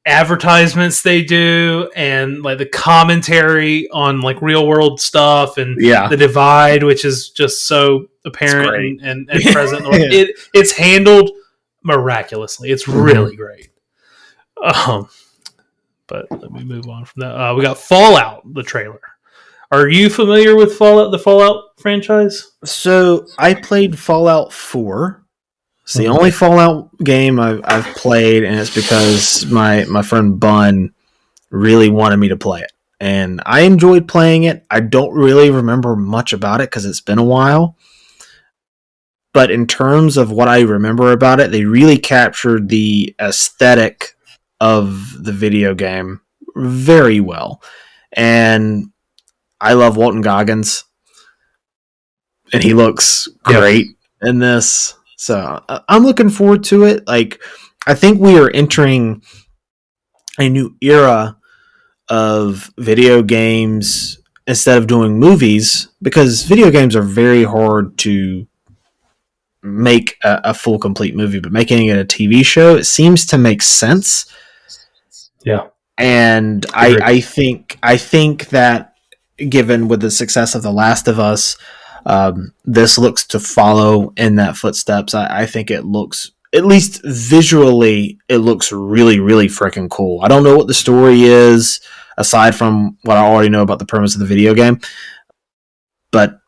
advertisements they do, and like the commentary on like real world stuff, and the divide, which is just so apparent and present. It's handled miraculously. It's really great. But let me move on from that. We got Fallout, the trailer. Are you familiar with Fallout, the Fallout franchise? So I played Fallout 4. It's the only Fallout game I've played, and it's because my friend Bun really wanted me to play it. And I enjoyed playing it. I don't really remember much about it because it's been a while. But in terms of what I remember about it, they really captured the aesthetic of the video game very well. And I love Walton Goggins. And he looks great in this. So I'm looking forward to it. Like, I think we are entering a new era of video games instead of doing movies, because video games are very hard to make a full complete movie, but making it a TV show, it seems to make sense. Yeah. And I think that given with the success of The Last of Us, this looks to follow in that footsteps. I think it looks, at least visually, it looks really, really freaking cool. I don't know what the story is, aside from what I already know about the premise of the video game, but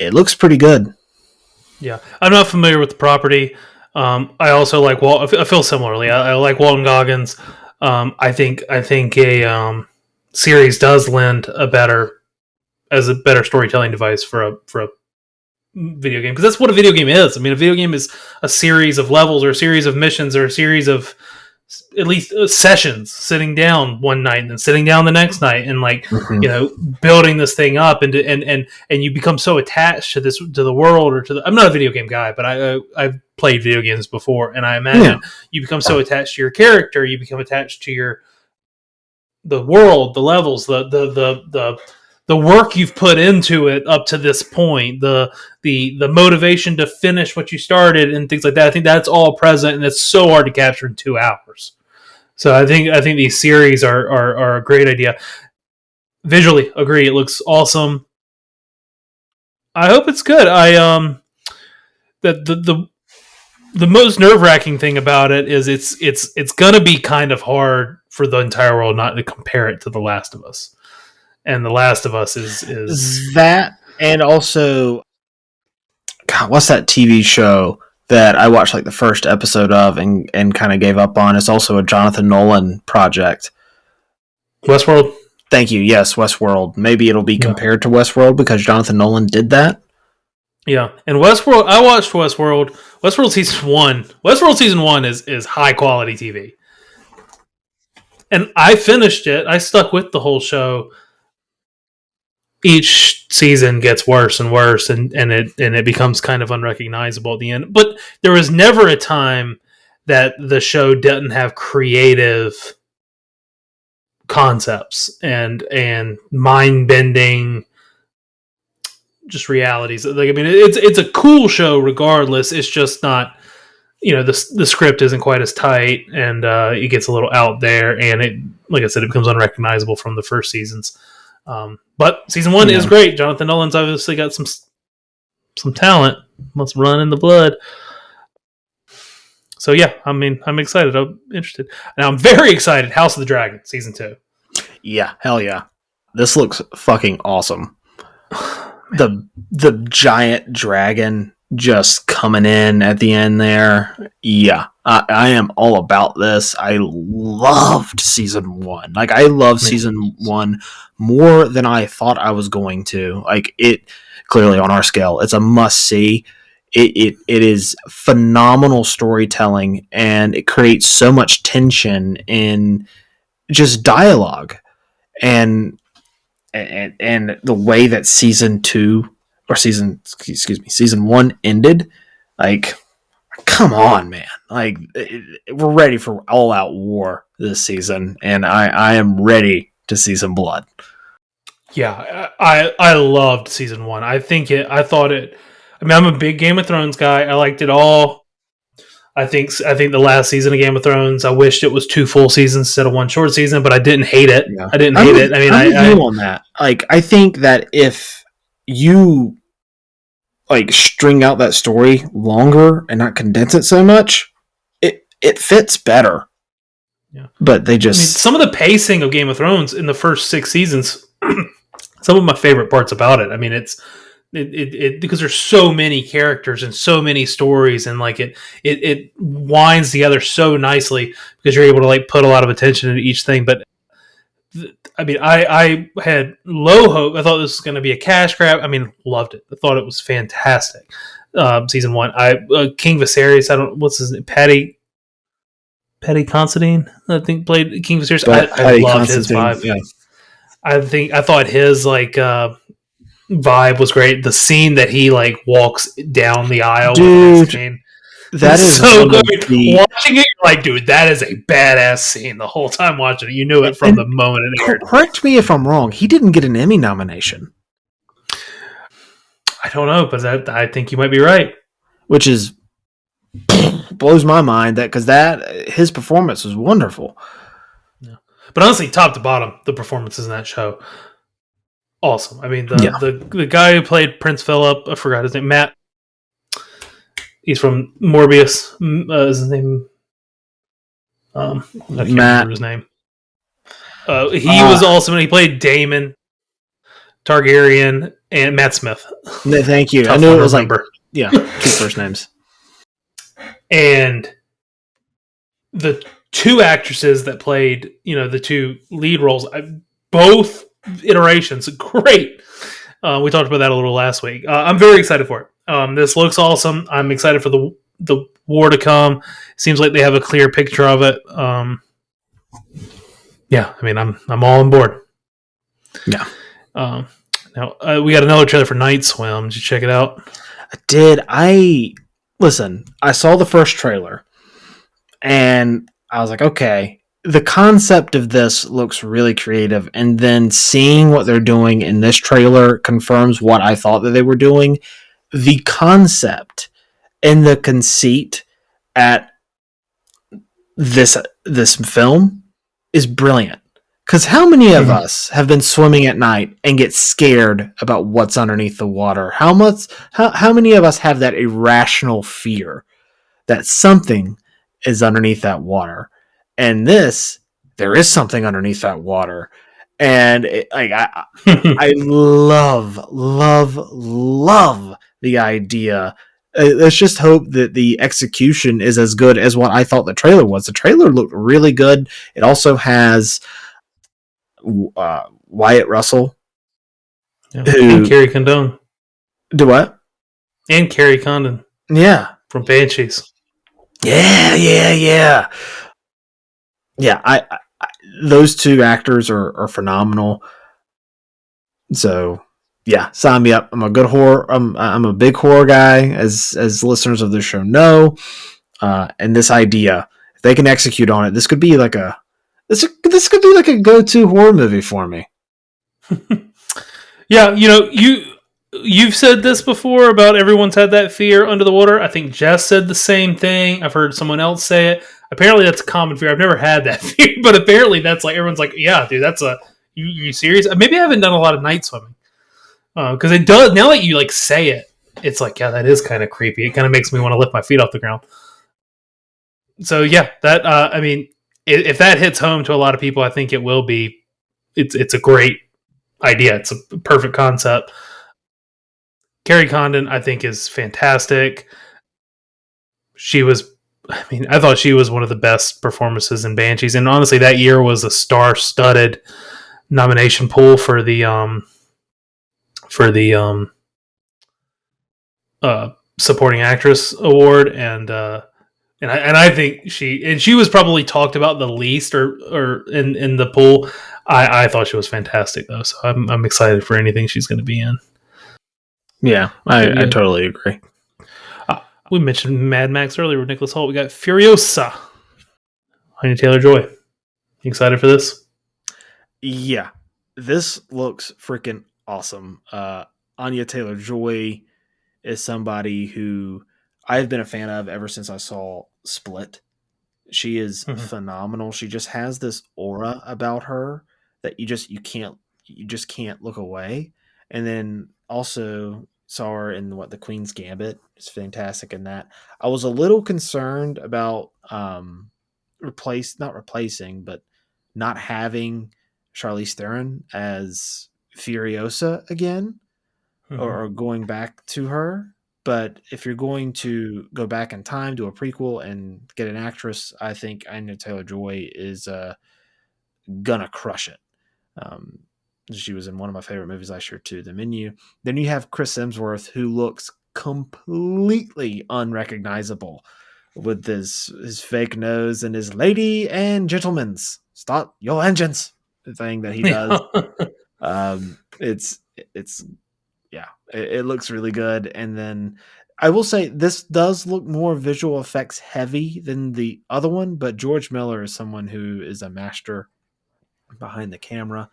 it looks pretty good. Yeah, I'm not familiar with the property. I also like I feel similarly. I like Walton Goggins. I think a series does lend a better storytelling device for a video game, because that's what a video game is. I mean, a video game is a series of levels, or a series of missions, or a series of at least sessions, sitting down one night and then sitting down the next night, and like building this thing up, and you become so attached to the world, or to the. I'm not a video game guy, but I've played video games before, and I imagine you become so attached to your character, you become attached to the world, the levels, the work you've put into it up to this point, the motivation to finish what you started, and things like that. I think that's all present, and it's so hard to capture in 2 hours. So I think these series are a great idea. Visually, agree, it looks awesome. I hope it's good. The most nerve-wracking thing about it is it's gonna be kind of hard for the entire world not to compare it to The Last of Us. And The Last of Us is that, and also, God, what's that TV show that I watched like the first episode of and kind of gave up on? It's also a Jonathan Nolan project. Westworld? Thank you. Yes, Westworld. Maybe it'll be compared to Westworld because Jonathan Nolan did that. Yeah, and Westworld, I watched Westworld. Westworld season 1. Westworld season 1 is high quality TV. And I finished it. I stuck with the whole show. Each season gets worse and worse, and it becomes kind of unrecognizable at the end. But there was never a time that the show didn't have creative concepts and mind-bending just realities. Like, I mean, it's a cool show regardless. It's just not, the script isn't quite as tight, and it gets a little out there, and it, like I said, it becomes unrecognizable from the first seasons. But season 1 is great. Jonathan Nolan's obviously got some talent. Must run in the blood. So yeah, I mean, I'm excited. I'm interested. Now I'm very excited. House of the Dragon season 2. Yeah, hell yeah. This looks fucking awesome. The giant dragon just coming in at the end there. Yeah, I am all about this. I loved season 1. Like, I love season 1 more than I thought I was going to. Like, it clearly on our scale, it's a must see. It is phenomenal storytelling, and it creates so much tension in just dialogue, and the way that season one ended, like, come on, man. Like, we're ready for all out war this season, and I am ready to see some blood. Yeah, I loved season one. I mean, I'm a big Game of Thrones guy. I liked it all. I think the last season of Game of Thrones, I wished it was 2 full seasons instead of 1 short season, but I didn't hate it. Yeah. I didn't hate it. I mean, I'm on that. Like, I think that if you like string out that story longer and not condense it so much, it fits better. Yeah. But they just, I mean, some of the pacing of Game of Thrones in the first 6 seasons, some of my favorite parts about it. I mean, it's because there's so many characters and so many stories, and like it winds together so nicely because you're able to like put a lot of attention into each thing. But I mean, I had low hope. I thought this was going to be a cash grab. I mean, loved it. I thought it was fantastic. Season one, King Viserys. What's his name? Paddy Considine, I think, played King Viserys. I loved his vibe. Yeah. I thought his like vibe was great. The scene that he like walks down the aisle, dude, with Kane, that is so good. Watching it, you're like, dude, that is a badass scene. The whole time watching it, you knew it from the moment it aired. Correct me if I'm wrong. He didn't get an Emmy nomination. I don't know, but I think you might be right. Which is blows my mind, because his performance was wonderful. Yeah. But honestly, top to bottom, the performances in that show, awesome. I mean, the guy who played Prince Philip, I forgot his name, Matt. He's from Morbius. Is his name? I can't remember his name. He was awesome. He played Daemon Targaryen and Matt Smith. Thank you. I knew it was like 2 first names. And the 2 actresses that played, the 2 lead roles, both iterations, great. We talked about that a little last week. I'm very excited for it. This looks awesome. I'm excited for the war to come. Seems like they have a clear picture of it. Yeah, I mean, I'm all on board. Yeah. Now we got another trailer for Night Swim. Did you check it out? Listen, I saw the first trailer, and I was like, okay, the concept of this looks really creative, and then seeing what they're doing in this trailer confirms what I thought that they were doing. The concept and the conceit at this film is brilliant. Because how many of us have been swimming at night and get scared about what's underneath the water? How many of us have that irrational fear that something is underneath that water? And there is something underneath that water. And I love the idea. Let's just hope that the execution is as good as what I thought the trailer was. The trailer looked really good. It also has Wyatt Russell, and Carrie Condon. Do what? And Carrie Condon. Yeah, from Banshees. Yeah. I those 2 actors are phenomenal. So yeah, sign me up. I'm a good horror. I'm a big horror guy, as listeners of this show know. And this idea, if they can execute on it, this could be like a go-to horror movie for me. Yeah, you've said this before about everyone's had that fear under the water. I think Jess said the same thing. I've heard someone else say it. Apparently that's a common fear. I've never had that fear, but apparently that's like, everyone's like, yeah, dude, that's you serious? Maybe I haven't done a lot of night swimming. Because it does, now that you like say it, it's like, yeah, that is kind of creepy. It kind of makes me want to lift my feet off the ground. So yeah, that, I mean, if that hits home to a lot of people, I think it will be. It's a great idea. It's a perfect concept. Carrie Condon, I think, is fantastic. I thought she was one of the best performances in Banshees, and honestly, that year was a star-studded nomination pool for the supporting actress award, and I think she was probably talked about the least or in the pool. I thought she was fantastic though, so I'm excited for anything she's going to be in. Yeah, I totally agree. We mentioned Mad Max earlier with Nicholas Hoult. We got Furiosa. Anya Taylor-Joy. You excited for this? Yeah, this looks freaking awesome. Anya Taylor-Joy is somebody who I've been a fan of ever since I saw Split. She is phenomenal. She just has this aura about her that you just can't look away. And then also saw her in the Queen's Gambit. It's fantastic in that. I was a little concerned about not replacing, but not having Charlize Theron as Furiosa again, or going back to her. But if you're going to go back in time, do a prequel, and get an actress, I think Anya Taylor-Joy is gonna crush it. She was in one of my favorite movies last year too, The Menu. Then you have Chris Hemsworth, who looks completely unrecognizable with his fake nose and his "lady and gentlemen's start your engines" thing that he does. It's yeah, it looks really good. And then I will say this does look more visual effects heavy than the other one, but George Miller is someone who is a master behind the camera.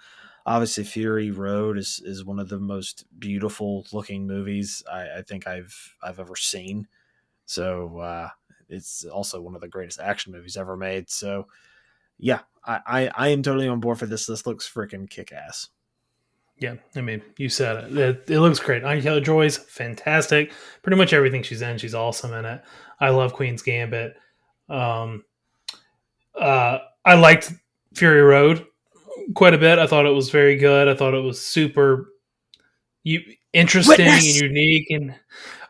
Obviously, Fury Road is one of the most beautiful looking movies I think I've ever seen. So it's also one of the greatest action movies ever made. So yeah, I am totally on board for this. This looks freaking kick ass. Yeah, I mean, you said it looks great. Anya Taylor-Joy's fantastic. Pretty much everything she's in, she's awesome in it. I love Queen's Gambit. I liked Fury Road quite a bit. I thought it was very good. I thought it was super interesting and unique. And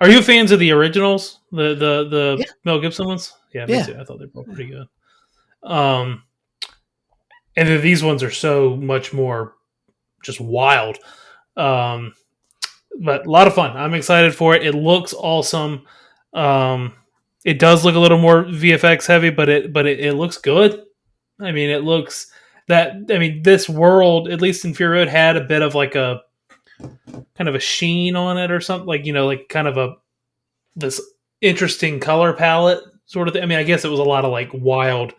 are you fans of the originals, the Mel Gibson ones? Yeah, me too. I thought they were both pretty good. And then these ones are so much more just wild. But a lot of fun. I'm excited for it. It looks awesome. It does look a little more VFX heavy, but it looks good. I mean, it looks this world, at least in Fury Road, had a bit of like a kind of a sheen on it or something, like, like kind of this interesting color palette sort of thing. I mean, I guess it was a lot of like wild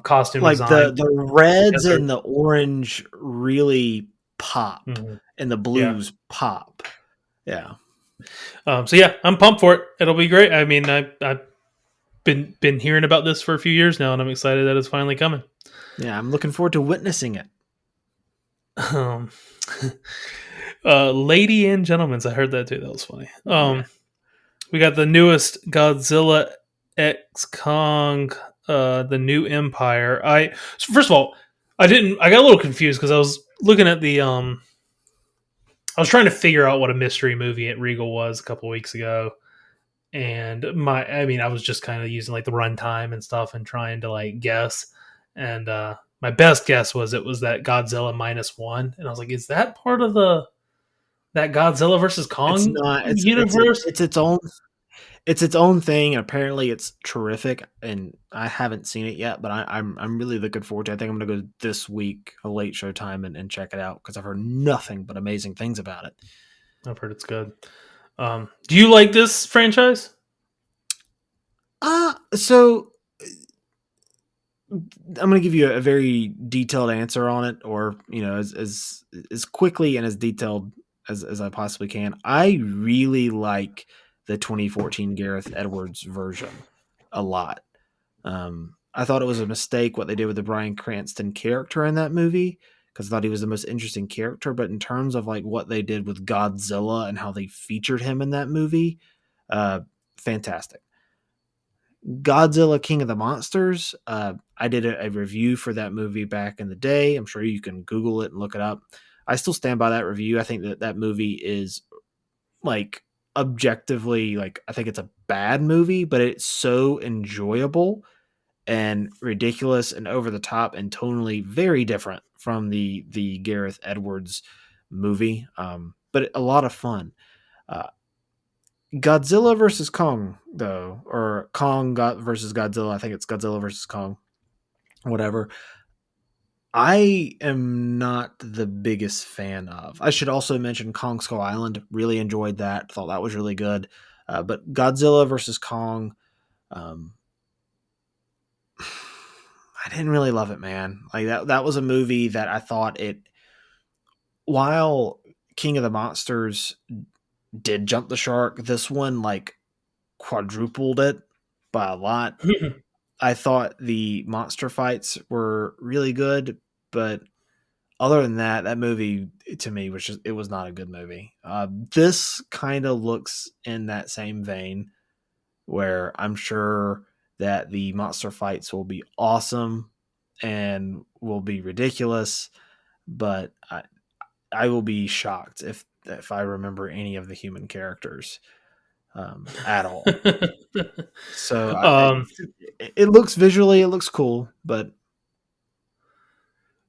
costume like design. The reds and the orange really pop, and the blues pop. Yeah. So yeah, I'm pumped for it. It'll be great. I mean, I've been hearing about this for a few years now, and I'm excited that it's finally coming. Yeah, I'm looking forward to witnessing it. Lady and Gentlemen's, I heard that too. That was funny. We got the newest Godzilla X Kong, the New Empire. So first of all, I got a little confused because I was looking at the I was trying to figure out what a mystery movie at Regal was a couple of weeks ago, and I was just kind of using like the runtime and stuff and trying to like guess, and my best guess was it was that Godzilla -1, and I was like, is that part of that Godzilla versus Kong It's not. universe? It's its own thing, and apparently it's terrific. And I haven't seen it yet, but I'm really looking forward to it. I think I'm going to go this week, a late show time, and check it out because I've heard nothing but amazing things about it. I've heard it's good. Do you like this franchise? So I'm going to give you a very detailed answer on it, or as quickly and as detailed as I possibly can. I really like the 2014 Gareth Edwards version a lot. I thought it was a mistake what they did with the Bryan Cranston character in that movie, because I thought he was the most interesting character. But in terms of like what they did with Godzilla and how they featured him in that movie, fantastic. Godzilla King of the Monsters, I did a review for that movie back in the day. I'm sure you can Google it and look it up. I still stand by that review. I think that movie is like objectively, like, I think it's a bad movie, but it's so enjoyable and ridiculous and over the top and tonally very different from the Gareth Edwards movie, but a lot of fun. Godzilla versus Kong, though, or versus Godzilla. I think it's Godzilla versus Kong. Whatever. I am not the biggest fan of. I should also mention Kong Skull Island. Really enjoyed that. Thought that was really good. But Godzilla versus Kong, um, I didn't really love it, man. Like that was a movie that I thought it. While King of the Monsters did jump the shark, this one like quadrupled it by a lot. I thought the monster fights were really good, but other than that, that movie to me was just, it was not a good movie. This kind of looks in that same vein where I'm sure that the monster fights will be awesome and will be ridiculous, but I will be shocked if I remember any of the human characters at all. So it looks visually, it looks cool, but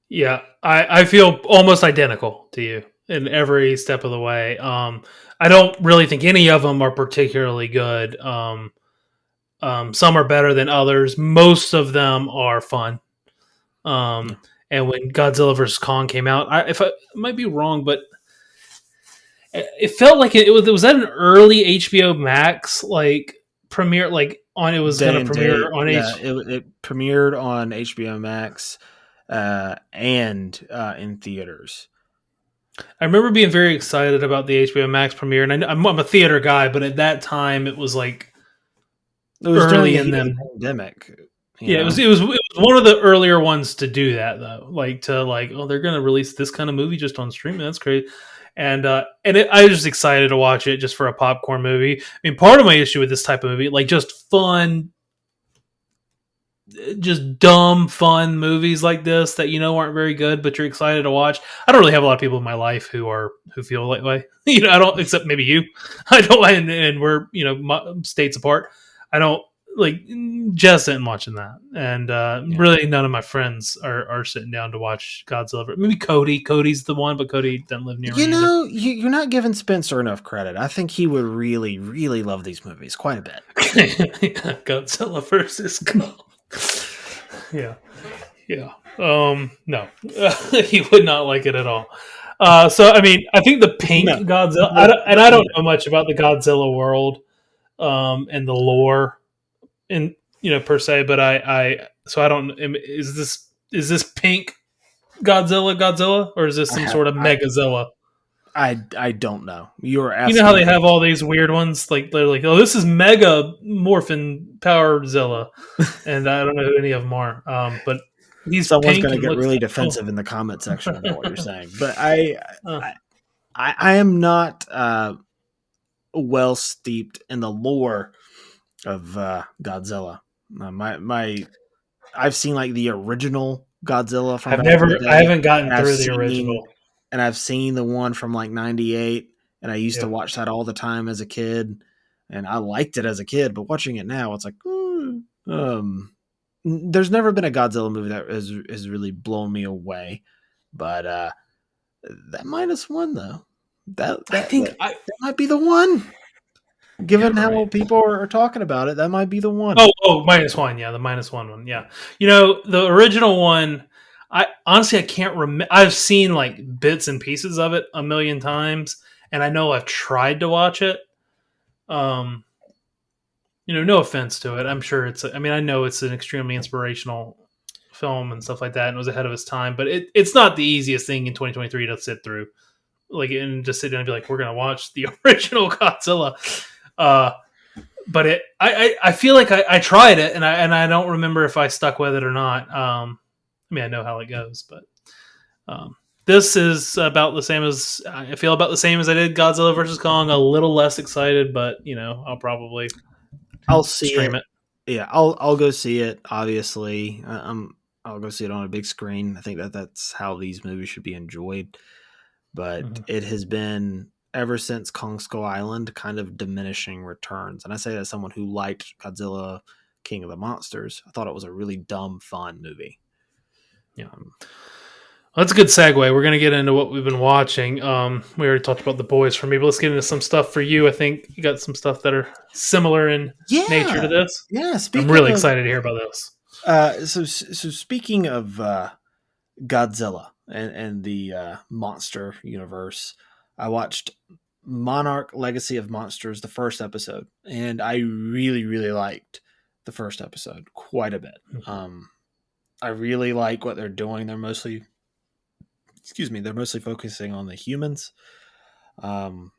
yeah, I feel almost identical to you in every step of the way. I don't really think any of them are particularly good. Some are better than others. Most of them are fun. And when Godzilla vs Kong came out, I might be wrong, but it felt like it was that an early HBO Max like premiere, like on it was going to premiere on it premiered on HBO Max and in theaters. I remember being very excited about the HBO Max premiere, and I'm a theater guy, but at that time it was like it was early in the pandemic. Yeah, it was one of the earlier ones to do that though. Like oh, they're gonna release this kind of movie just on streaming. That's great. And I was just excited to watch it just for a popcorn movie. I mean, part of my issue with this type of movie, like just fun, just dumb fun movies like this that aren't very good, but you're excited to watch. I don't really have a lot of people in my life who feel that way. I don't, except maybe you. I don't, and we're states apart. I don't like Jess isn't watching that, and really none of my friends are sitting down to watch Godzilla. Maybe Cody. Cody's the one, but Cody doesn't live near me. You're not giving Spencer enough credit. I think he would really, really love these movies quite a bit. Godzilla versus Kong. Yeah. No, he would not like it at all. So I mean, I think the pink Godzilla, I don't know much about the Godzilla world, and the lore, in per se, but I don't. Is this pink Godzilla, or is this some sort of Megazilla? I don't know. You're asking. You know how they have all these weird ones, like they're like, oh, this is Mega Morphin Powerzilla, and I don't know who any of them are. But someone's going to get really defensive in the comment section about what you're saying. But I am not well steeped in the lore of Godzilla. I've seen like the original Godzilla from I haven't gotten through the original. And I've seen the one from like 98, and I used to watch that all the time as a kid, and I liked it as a kid, but watching it now, it's like, there's never been a Godzilla movie that has really blown me away, but that -1 though, that might be the one. Given how people are talking about it, that might be the one. Oh, -1, yeah, the -1 one, yeah. The original one, I honestly can't remember. I've seen like bits and pieces of it a million times, and I know I've tried to watch it. No offense to it. I'm sure I know it's an extremely inspirational film and stuff like that, and it was ahead of its time. But it's not the easiest thing in 2023 to sit through, like, and just sit down and be like, we're gonna watch the original Godzilla. But I feel like I tried it, and I don't remember if I stuck with it or not. I know how it goes, but this is about the same as I feel about the same as I did Godzilla versus Kong. A little less excited, but I'll stream it. Yeah, I'll go see it. Obviously, I'll go see it on a big screen. I think that's how these movies should be enjoyed. But it has been, ever since Kong Skull Island, kind of diminishing returns. And I say that as someone who liked Godzilla, King of the Monsters. I thought it was a really dumb, fun movie. Yeah. That's a good segue. We're going to get into what we've been watching. We already talked about The Boys for me, but let's get into some stuff for you. I think you got some stuff that are similar in nature to Yeah, this. yeah. I'm really excited to hear about this. So speaking of Godzilla and the monster universe, I watched Monarch: Legacy of Monsters, the first episode, and I really, really liked the first episode quite a bit. I really like what they're doing. They're mostly focusing on the humans, and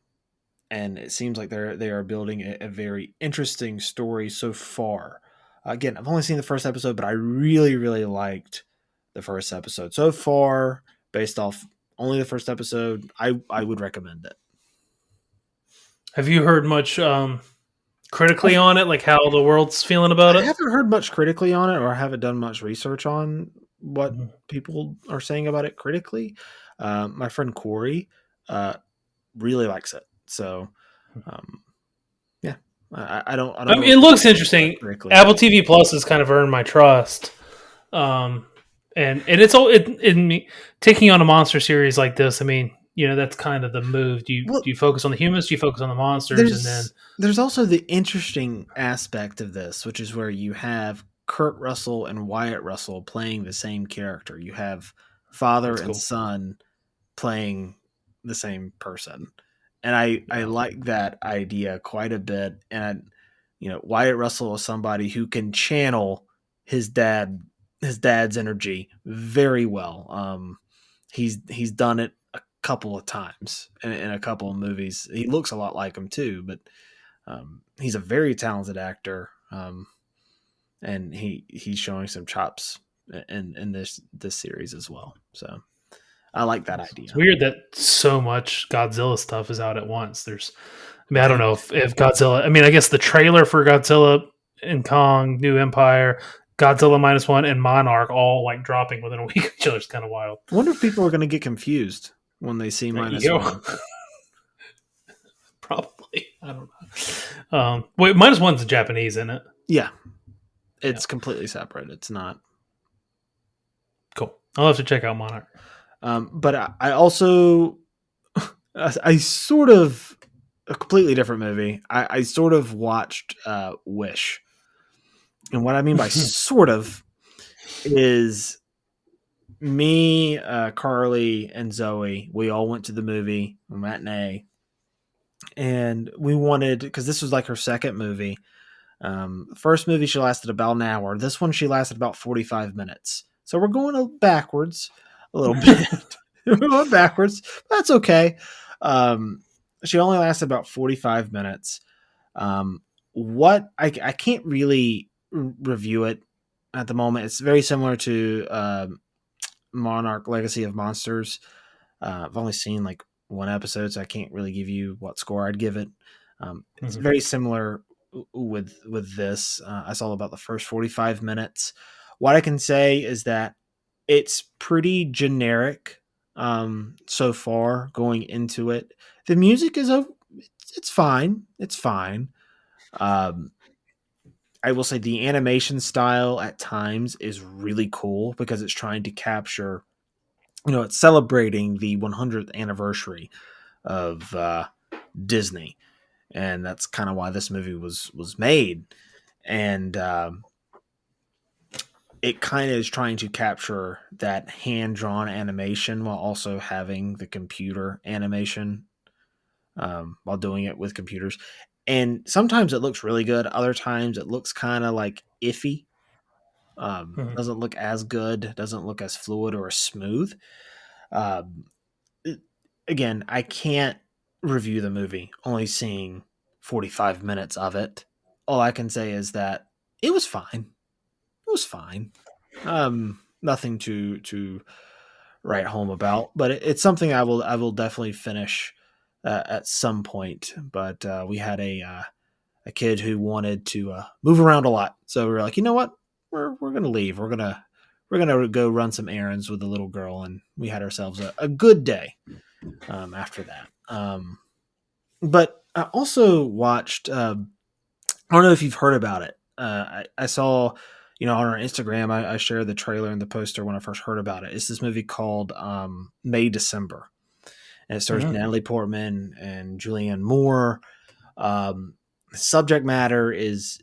it seems like they are building a very interesting story so far. Again, I've only seen the first episode, but I really, really liked the first episode so far. Based off only the first episode, I would recommend it. Have you heard much critically on it, like how the world's feeling about I it? haven't heard much critically on it, or I haven't done much research on what people are saying about it critically. My friend Corey really likes it, so yeah. I don't. I I don't mean, know it looks interesting. critically. Apple TV Plus has kind of earned my trust, and it's all in me taking on a monster series like this. I mean, that's kind of the move. Do you focus on the humans? Do you focus on the monsters? And then there's also the interesting aspect of this, which is where you have Kurt Russell and Wyatt Russell playing the same character. You have father and son playing the same person, and I like that idea quite a bit. And Wyatt Russell is somebody who can channel his dad's energy very well. He's done it a couple of times in a couple of movies. He looks a lot like him too, but he's a very talented actor, and he's showing some chops in this series as well. So I like that idea. It's weird that so much Godzilla stuff is out at once. I don't know if Godzilla. I mean, I guess the trailer for Godzilla and Kong, New Empire, Godzilla -1, and Monarch all like dropping within a week of each other is kind of wild. I wonder if people are going to get confused when they see -1. Probably. I don't know. Wait, -1's Japanese, isn't it? Yeah. It's completely separate. It's not. Cool. I'll have to check out Monarch. But I also, I sort of, a completely different movie. I sort of watched Wish. And what I mean by sort of is me, Carly, and Zoe, we all went to the movie, a matinee. And we wanted, because this was like her second movie. First movie, she lasted about an hour. This one, she lasted about 45 minutes. So we're going backwards a little bit. We're going backwards. That's okay. She only lasted about 45 minutes. What I can't really review it at the moment. It's very similar to Monarch: Legacy of Monsters. I've only seen like one episode, so I can't really give you what score I'd give it. It's very similar with this. I saw about the first 45 minutes. What I can say is that it's pretty generic so far going into it. The music is it's fine. It's fine. I will say the animation style at times is really cool because it's trying to capture, it's celebrating the 100th anniversary of Disney. And that's kind of why this movie was made. And it kind of is trying to capture that hand-drawn animation while also having the computer animation while doing it with computers. And sometimes it looks really good. Other times it looks kind of like iffy. Doesn't look as good. Doesn't look as fluid or as smooth. Again, I can't review the movie only seeing 45 minutes of it. All I can say is that it was fine. It was fine. Nothing to write home about, but it's something I will definitely finish at some point. But we had a kid who wanted to move around a lot, so we were like, you know what, we're gonna leave. We're gonna go run some errands with the little girl, and we had ourselves a good day after that. But I also watched. I don't know if you've heard about it. I saw on our Instagram, I shared the trailer and the poster when I first heard about it. It's this movie called May December, and it stars Mm-hmm. Natalie Portman and Julianne Moore. Um, Subject matter is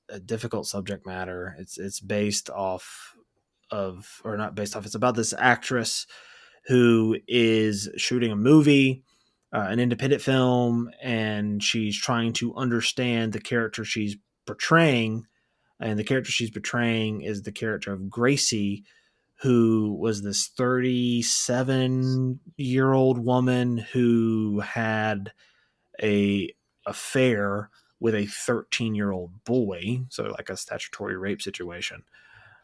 a difficult subject matter. It's based off of, or not based off. It's about this actress who is shooting a movie, an independent film, and she's trying to understand the character she's portraying. And the character she's portraying is the character of Gracie, who was this 37-year-old woman who had a affair with a 13-year-old boy, so like a statutory rape situation.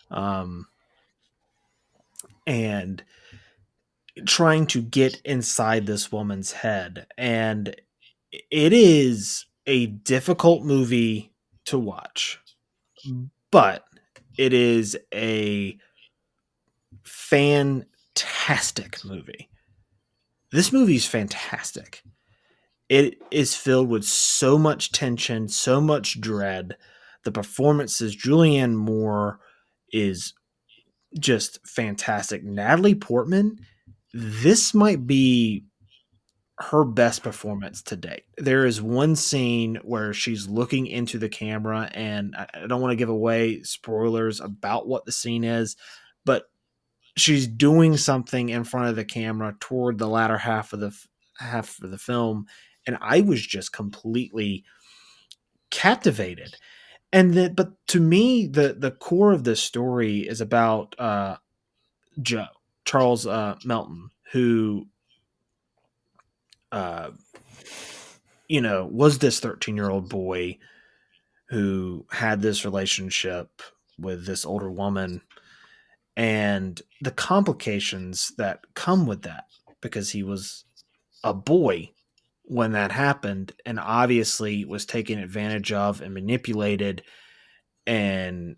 Um, and trying to get inside this woman's head. And it is a difficult movie to watch, but it is a fantastic movie. This movie is fantastic. It is filled with so much tension, so much dread. The performances, Julianne Moore is just fantastic. Natalie Portman, this might be her best performance to date. There is one scene where she's looking into the camera, and I don't want to give away spoilers about what the scene is, but she's doing something in front of the camera toward the latter half of the film, and I was just completely captivated. But to me, the core of this story is about Joe Charles Melton, who uh, was this 13-year-old boy who had this relationship with this older woman, and the complications that come with that, because he was a boy when that happened, and obviously was taken advantage of and manipulated, and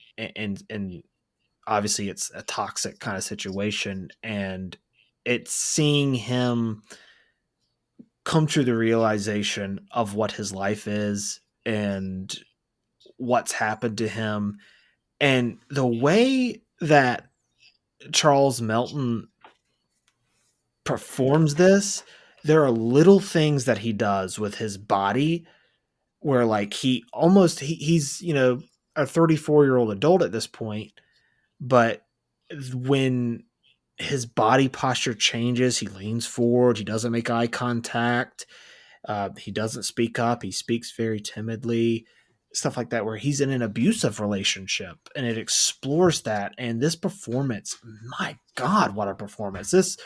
obviously it's a toxic kind of situation, and it's seeing him come to the realization of what his life is and what's happened to him, and the way that Charles Melton performs this. There are little things that he does with his body where, like, he's a 34-year-old adult at this point, but when his body posture changes, he leans forward, he doesn't make eye contact, he doesn't speak up, he speaks very timidly, stuff like that, where he's in an abusive relationship, and it explores that. And this performance, my God, what a performance.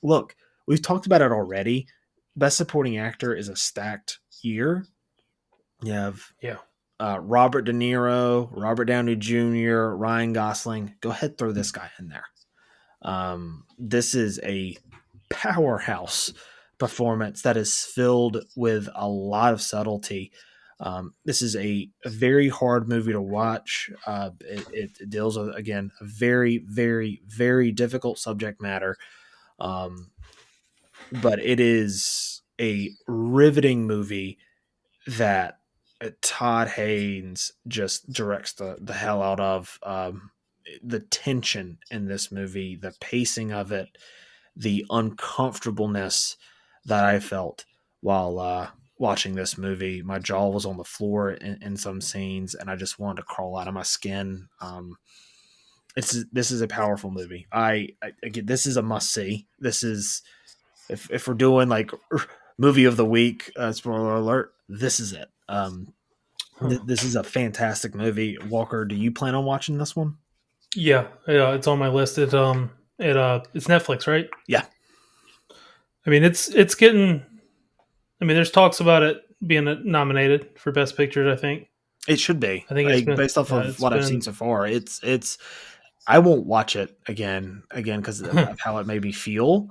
Look, we've talked about it already. Best supporting actor is a stacked year. You have Yeah. Robert De Niro, Robert Downey Jr., Ryan Gosling. Go ahead, throw this guy in there. This is a powerhouse performance that is filled with a lot of subtlety. This is a very hard movie to watch. It deals with, again, a very, very, very difficult subject matter. But it is a riveting movie that Todd Haynes just directs the hell out of. The tension in this movie, the pacing of it, the uncomfortableness that I felt while watching this movie. My jaw was on the floor in some scenes, and I just wanted to crawl out of my skin. This is a powerful movie. Again, this is a must see. This is, if we're doing like movie of the week, spoiler alert, this is it. This is a fantastic movie. Walker, do you plan on watching this one? Yeah, it's on my list. It's Netflix, right? Yeah, I mean, it's getting. I mean, there's talks about it being nominated for Best Pictures. I think. it should be. I think it's Like, been. based off Yeah, of it's what I've seen been. so far. It's. I won't watch it again because of how it made me feel.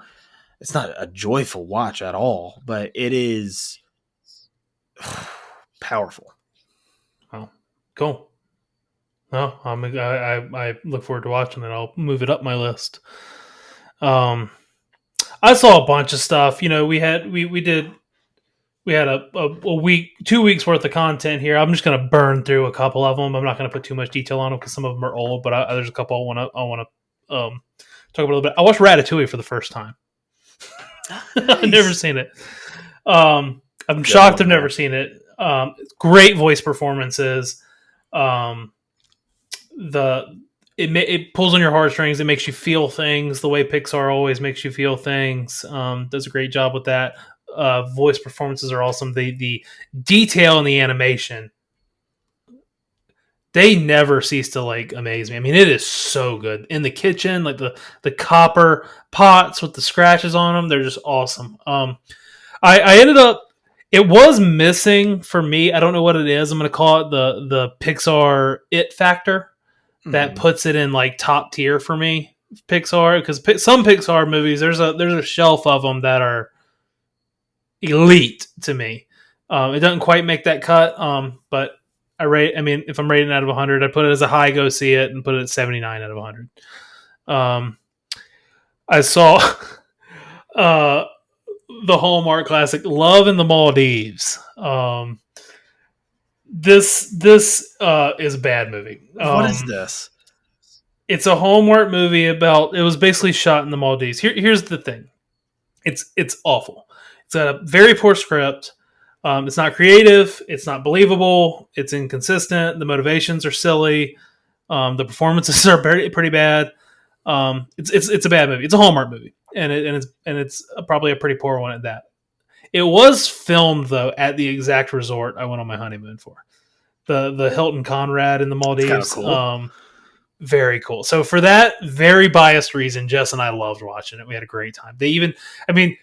It's not a joyful watch at all, but it is powerful. Oh, cool. No, I look forward to watching it. I'll move it up my list. I saw a bunch of stuff. We did we had a week, 2 weeks worth of content here. I'm just going to burn through a couple of them. I'm not going to put too much detail on them because some of them are old, but there's a couple I want to talk about a little bit. I watched Ratatouille for the first time. Nice. I've never seen it. I'm shocked I've never seen it. Great voice performances. It pulls on your heartstrings. It makes you feel things the way Pixar always makes you feel things. Does a great job with that. Voice performances are awesome. The detail in the animation, they never cease to like amaze me. I mean, it is so good. In the kitchen, like the copper pots with the scratches on them, they're just awesome. I ended up, it was missing for me. I don't know what it is. I'm going to call it the Pixar it factor that puts it in like top tier for me. Pixar, because some Pixar movies, there's a shelf of them that are elite to me. It doesn't quite make that cut, but if I'm rating out of 100, I put it as a high go see it and put it at 79 out of 100. I saw the Hallmark classic Love in the Maldives. This is a bad movie. What is this? It's a Hallmark movie about, it was basically shot in the Maldives. Here's the thing. It's awful. It's got a very poor script. It's not creative. It's not believable. It's inconsistent. The motivations are silly. The performances are pretty bad. It's a bad movie. It's a Hallmark movie, and it's probably a pretty poor one at that. It was filmed though at the exact resort I went on my honeymoon for, the Hilton Conrad in the Maldives. Cool. Very cool. So for that very biased reason, Jess and I loved watching it. We had a great time. They even,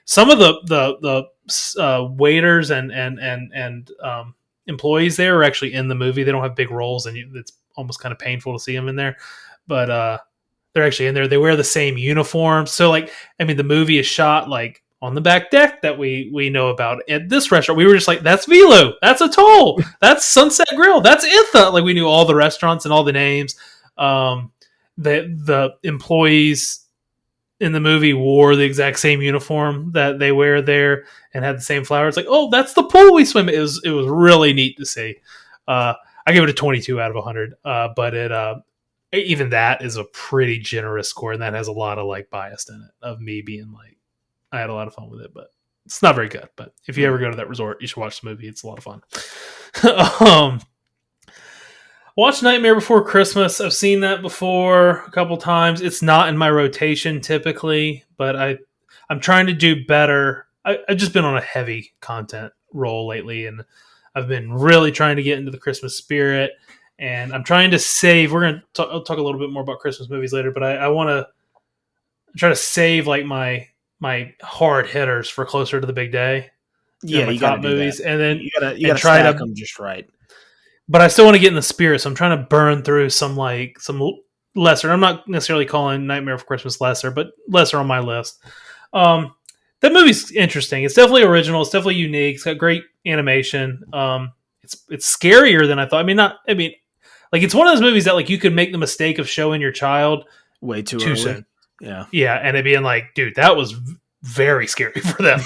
some of the waiters and employees there are actually in the movie. They don't have big roles, and it's almost kind of painful to see them in there. But they're actually in there. They wear the same uniform. So the movie is shot like on the back deck that we know about at this restaurant. We were just like, that's Velo, that's Atoll, that's Sunset Grill, that's Itha. Like, we knew all the restaurants and all the names. The employees in the movie wore the exact same uniform that they wear there and had the same flowers. It's like, oh, that's the pool we swim. It was really neat to see. I give it a 22 out of 100. But it even that is a pretty generous score, and that has a lot of like bias in it of me being like, I had a lot of fun with it, but it's not very good. But if you ever go to that resort, you should watch the movie. It's a lot of fun. Watch Nightmare Before Christmas. I've seen that before a couple times. It's not in my rotation typically, but I'm trying to do better. I've just been on a heavy content roll lately, and I've been really trying to get into the Christmas spirit, and I'm trying to save. We're going to talk a little bit more about Christmas movies later, but I want to try to save like my hard hitters for closer to the big day. Yeah, my top movies, and then you gotta try to stack them just right. But I still want to get in the spirit, so I'm trying to burn through some lesser. I'm not necessarily calling Nightmare Before Christmas lesser, but lesser on my list. That movie's interesting. It's definitely original. It's definitely unique. It's got great animation. It's scarier than I thought. It's one of those movies that like you could make the mistake of showing your child way too early. Soon. Yeah, and it being like, dude, that was very scary for them.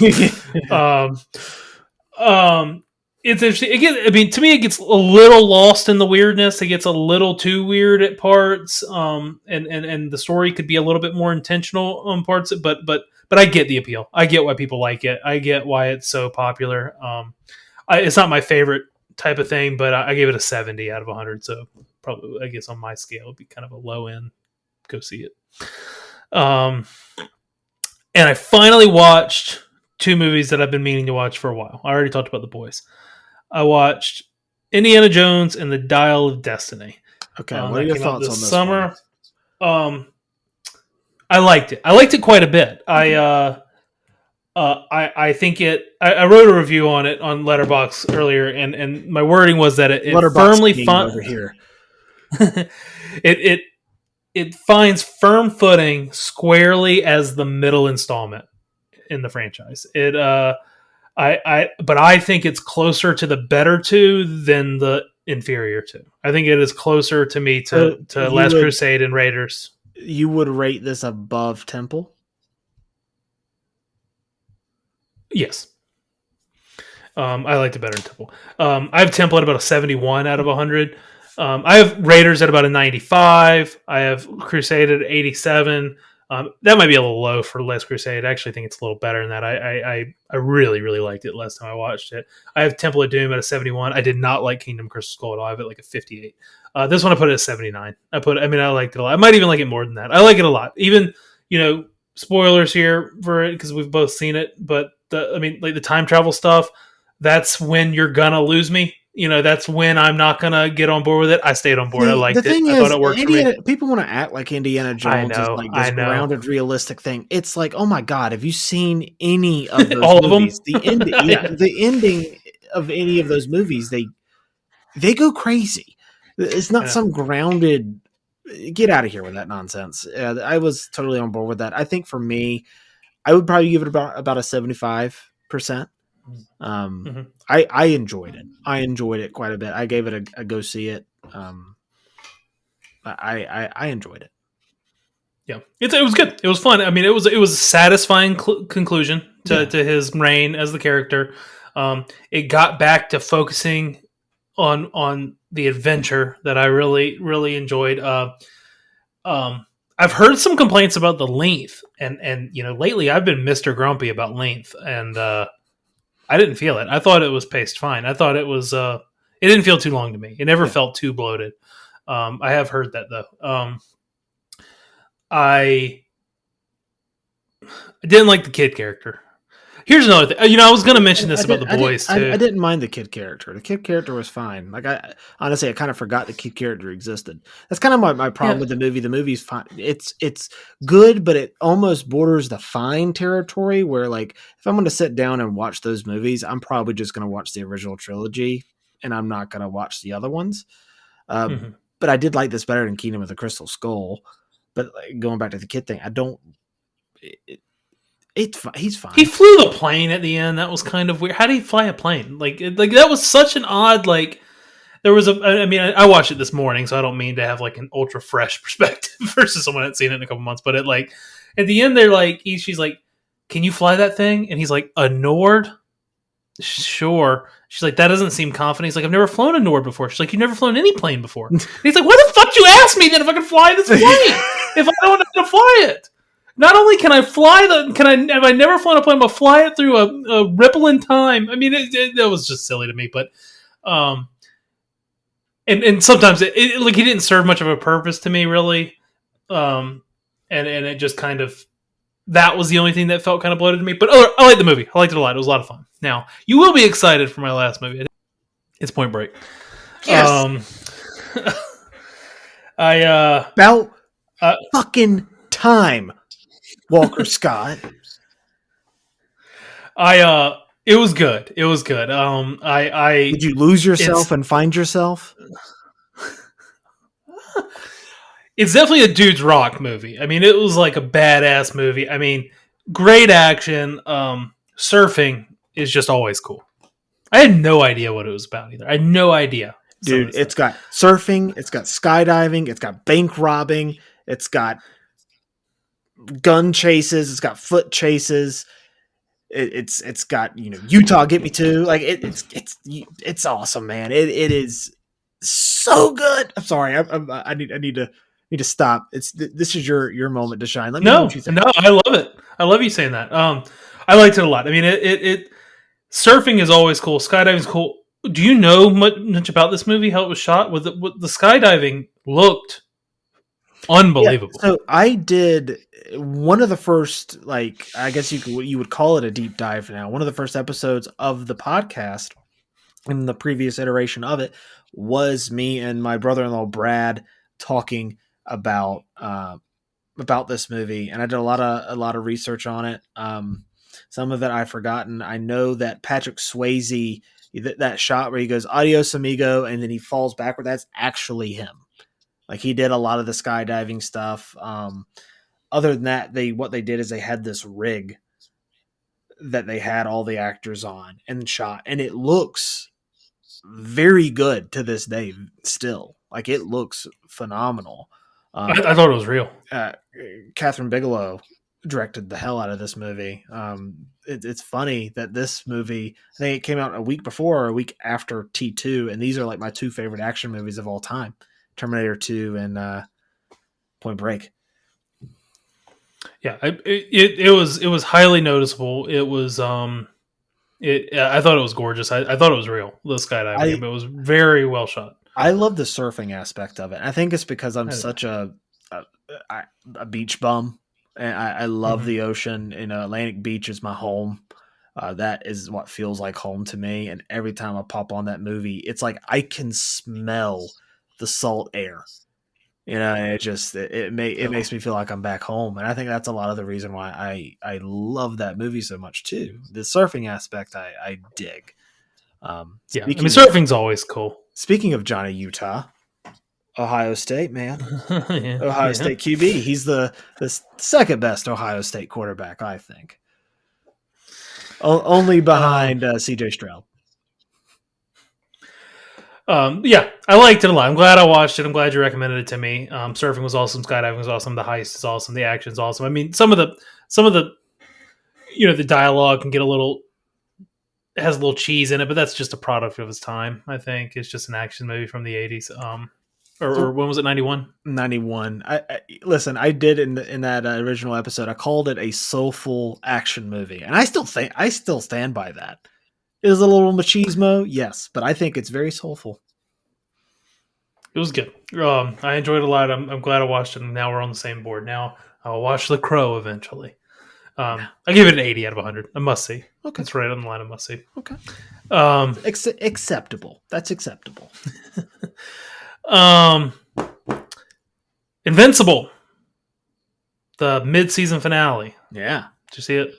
It's interesting. To me, it gets a little lost in the weirdness. It gets a little too weird at parts, and the story could be a little bit more intentional on parts. But I get the appeal. I get why people like it. I get why it's so popular. It's not my favorite type of thing, but I gave it a 70 out of 100. So probably, I guess on my scale, it'd be kind of a low end. Go see it. And I finally watched two movies that I've been meaning to watch for a while. I already talked about The Boys. I watched Indiana Jones and the Dial of Destiny. Okay, what are your thoughts on this summer? I liked it. I liked it quite a bit. I think it. I wrote a review on it on Letterboxd earlier, and my wording was that it firmly over here. it finds firm footing squarely as the middle installment in the franchise. But I think it's closer to the better two than the inferior two. I think it is closer to me to Last Crusade and Raiders. You would rate this above Temple? Yes. I liked it better in Temple. I have Temple at about a 71 out of 100. I have Raiders at about a 95. I have Crusade at 87. That might be a little low for Last Crusade. I actually think it's a little better than that. I really, really liked it last time I watched it. I have Temple of Doom at a 71. I did not like Kingdom Crystal Skull at all. I have it like a 58. This one I put it at 79. I liked it a lot. I might even like it more than that. I like it a lot. Even, spoilers here for it because we've both seen it, but the time travel stuff, that's when you're gonna lose me. That's when I'm not gonna get on board with it. I stayed on board. I liked it. I thought it worked for me. People want to act like Indiana Jones is like this grounded, realistic thing. It's like, oh my god, have you seen any of those all movies? Of them? The ending of any of those movies, they go crazy. It's not some grounded. Get out of here with that nonsense. I was totally on board with that. I think for me, I would probably give it about a 75%. I enjoyed it. I enjoyed it quite a bit. I gave it a go see it. I enjoyed it. Yeah, it was good. It was fun. I mean, it was a satisfying conclusion to his reign as the character. It got back to focusing on the adventure that I really, really enjoyed. I've heard some complaints about the length, and lately I've been Mr. Grumpy about length, and I didn't feel it. I thought it was paced fine. I thought it was. It didn't feel too long to me. It never felt too bloated. I have heard that though. I didn't like the kid character. Here's another thing. I was going to mention this about the boys too. I didn't mind the kid character. The kid character was fine. Like I kind of forgot the kid character existed. That's kind of my problem with the movie. The movie's fine. It's good, but it almost borders the fine territory where, like, if I'm going to sit down and watch those movies, I'm probably just going to watch the original trilogy, and I'm not going to watch the other ones. But I did like this better than Kingdom of the Crystal Skull. But going back to the kid thing, I don't. He's fine. He flew the plane at the end. That was kind of weird. How did he fly a plane? Like that was such an odd. Like there was I watched it this morning, so I don't mean to have like an ultra fresh perspective versus someone that's seen it in a couple months. But at the end, they're like, she's like, "Can you fly that thing?" And he's like, "A Nord." Sure. She's like, "That doesn't seem confident." He's like, "I've never flown a Nord before." She's like, "You've never flown any plane before." And he's like, "Why the fuck you ask me then if I can fly this plane if I don't know how to fly it?" Not only can I fly have I never flown a plane, but fly it through a ripple in time. I mean, that was just silly to me, but, and sometimes it like he didn't serve much of a purpose to me, really. And it just kind of, that was the only thing that felt kind of bloated to me, but I liked the movie. I liked it a lot. It was a lot of fun. Now, you will be excited for my last movie. It's Point Break. Yes. About fucking time. Walker Scott. It was good. It was good. Did you lose yourself and find yourself? It's definitely a dude's rock movie. I mean, it was like a badass movie. I mean, great action. Surfing is just always cool. I had no idea what it was about either. I had no idea. Dude, it's got surfing, it's got skydiving, it's got bank robbing, it's got gun chases, it's got foot chases, it's got Utah Get Me Too. Like it's awesome, man. It is so good. I'm sorry, I need to stop. This is your moment to shine. Let me know what you think. No, I love it. I love you saying that. I liked it a lot. I mean, it surfing is always cool. Skydiving is cool. Do you know much about this movie? How it was shot? With the skydiving looked unbelievable. Yeah, so I did one of the first, like, I guess you would call it a deep dive now. One of the first episodes of the podcast in the previous iteration of it was me and my brother-in-law Brad talking about this movie, and I did a lot of research on it. Some of it I've forgotten. I know that Patrick Swayze, that shot where he goes "Adios amigo" and then he falls backward, that's actually him. Like, he did a lot of the skydiving stuff. Other than that, what they did is they had this rig that they had all the actors on and shot, and it looks very good to this day still. Like, it looks phenomenal. I thought it was real. Catherine Bigelow directed the hell out of this movie. it's funny that this movie, I think it came out a week before or a week after T2, and these are like my two favorite action movies of all time, Terminator 2 and Point Break. Yeah, it was highly noticeable. It was I thought it was gorgeous. I thought it was real. The skydiving, but it was very well shot. I love the surfing aspect of it. I think it's because I'm such a beach bum, and I love the ocean. Atlantic Beach is my home. That is what feels like home to me. And every time I pop on that movie, it's like I can smell the salt air. It makes me feel like I'm back home, and I think that's a lot of the reason why I love that movie so much too. The surfing aspect I dig. Surfing's always cool. Speaking of Johnny Utah, Ohio State, man. Ohio State QB. He's the second best Ohio State quarterback, I think. Only behind CJ Stroud. I liked it a lot. I'm glad I watched it. I'm glad you recommended it to me. Surfing was awesome. Skydiving was awesome. The heist is awesome. The action's awesome. I mean, some of the the dialogue can get has a little cheese in it, but that's just a product of its time. I think it's just an action movie from the 80s. Or when was it? 91. 91. Listen. I did in that original episode. I called it a soulful action movie, and I still stand by that. Is a little machismo, yes, but I think it's very soulful. It was good. I enjoyed it a lot. I'm glad I watched it, and now we're on the same board. Now I'll watch The Crow eventually. I give it an 80 out of 100. A must see. Okay, it's right on the line of must see. Okay, acceptable. That's acceptable. Invincible, the mid-season finale. Yeah, did you see it?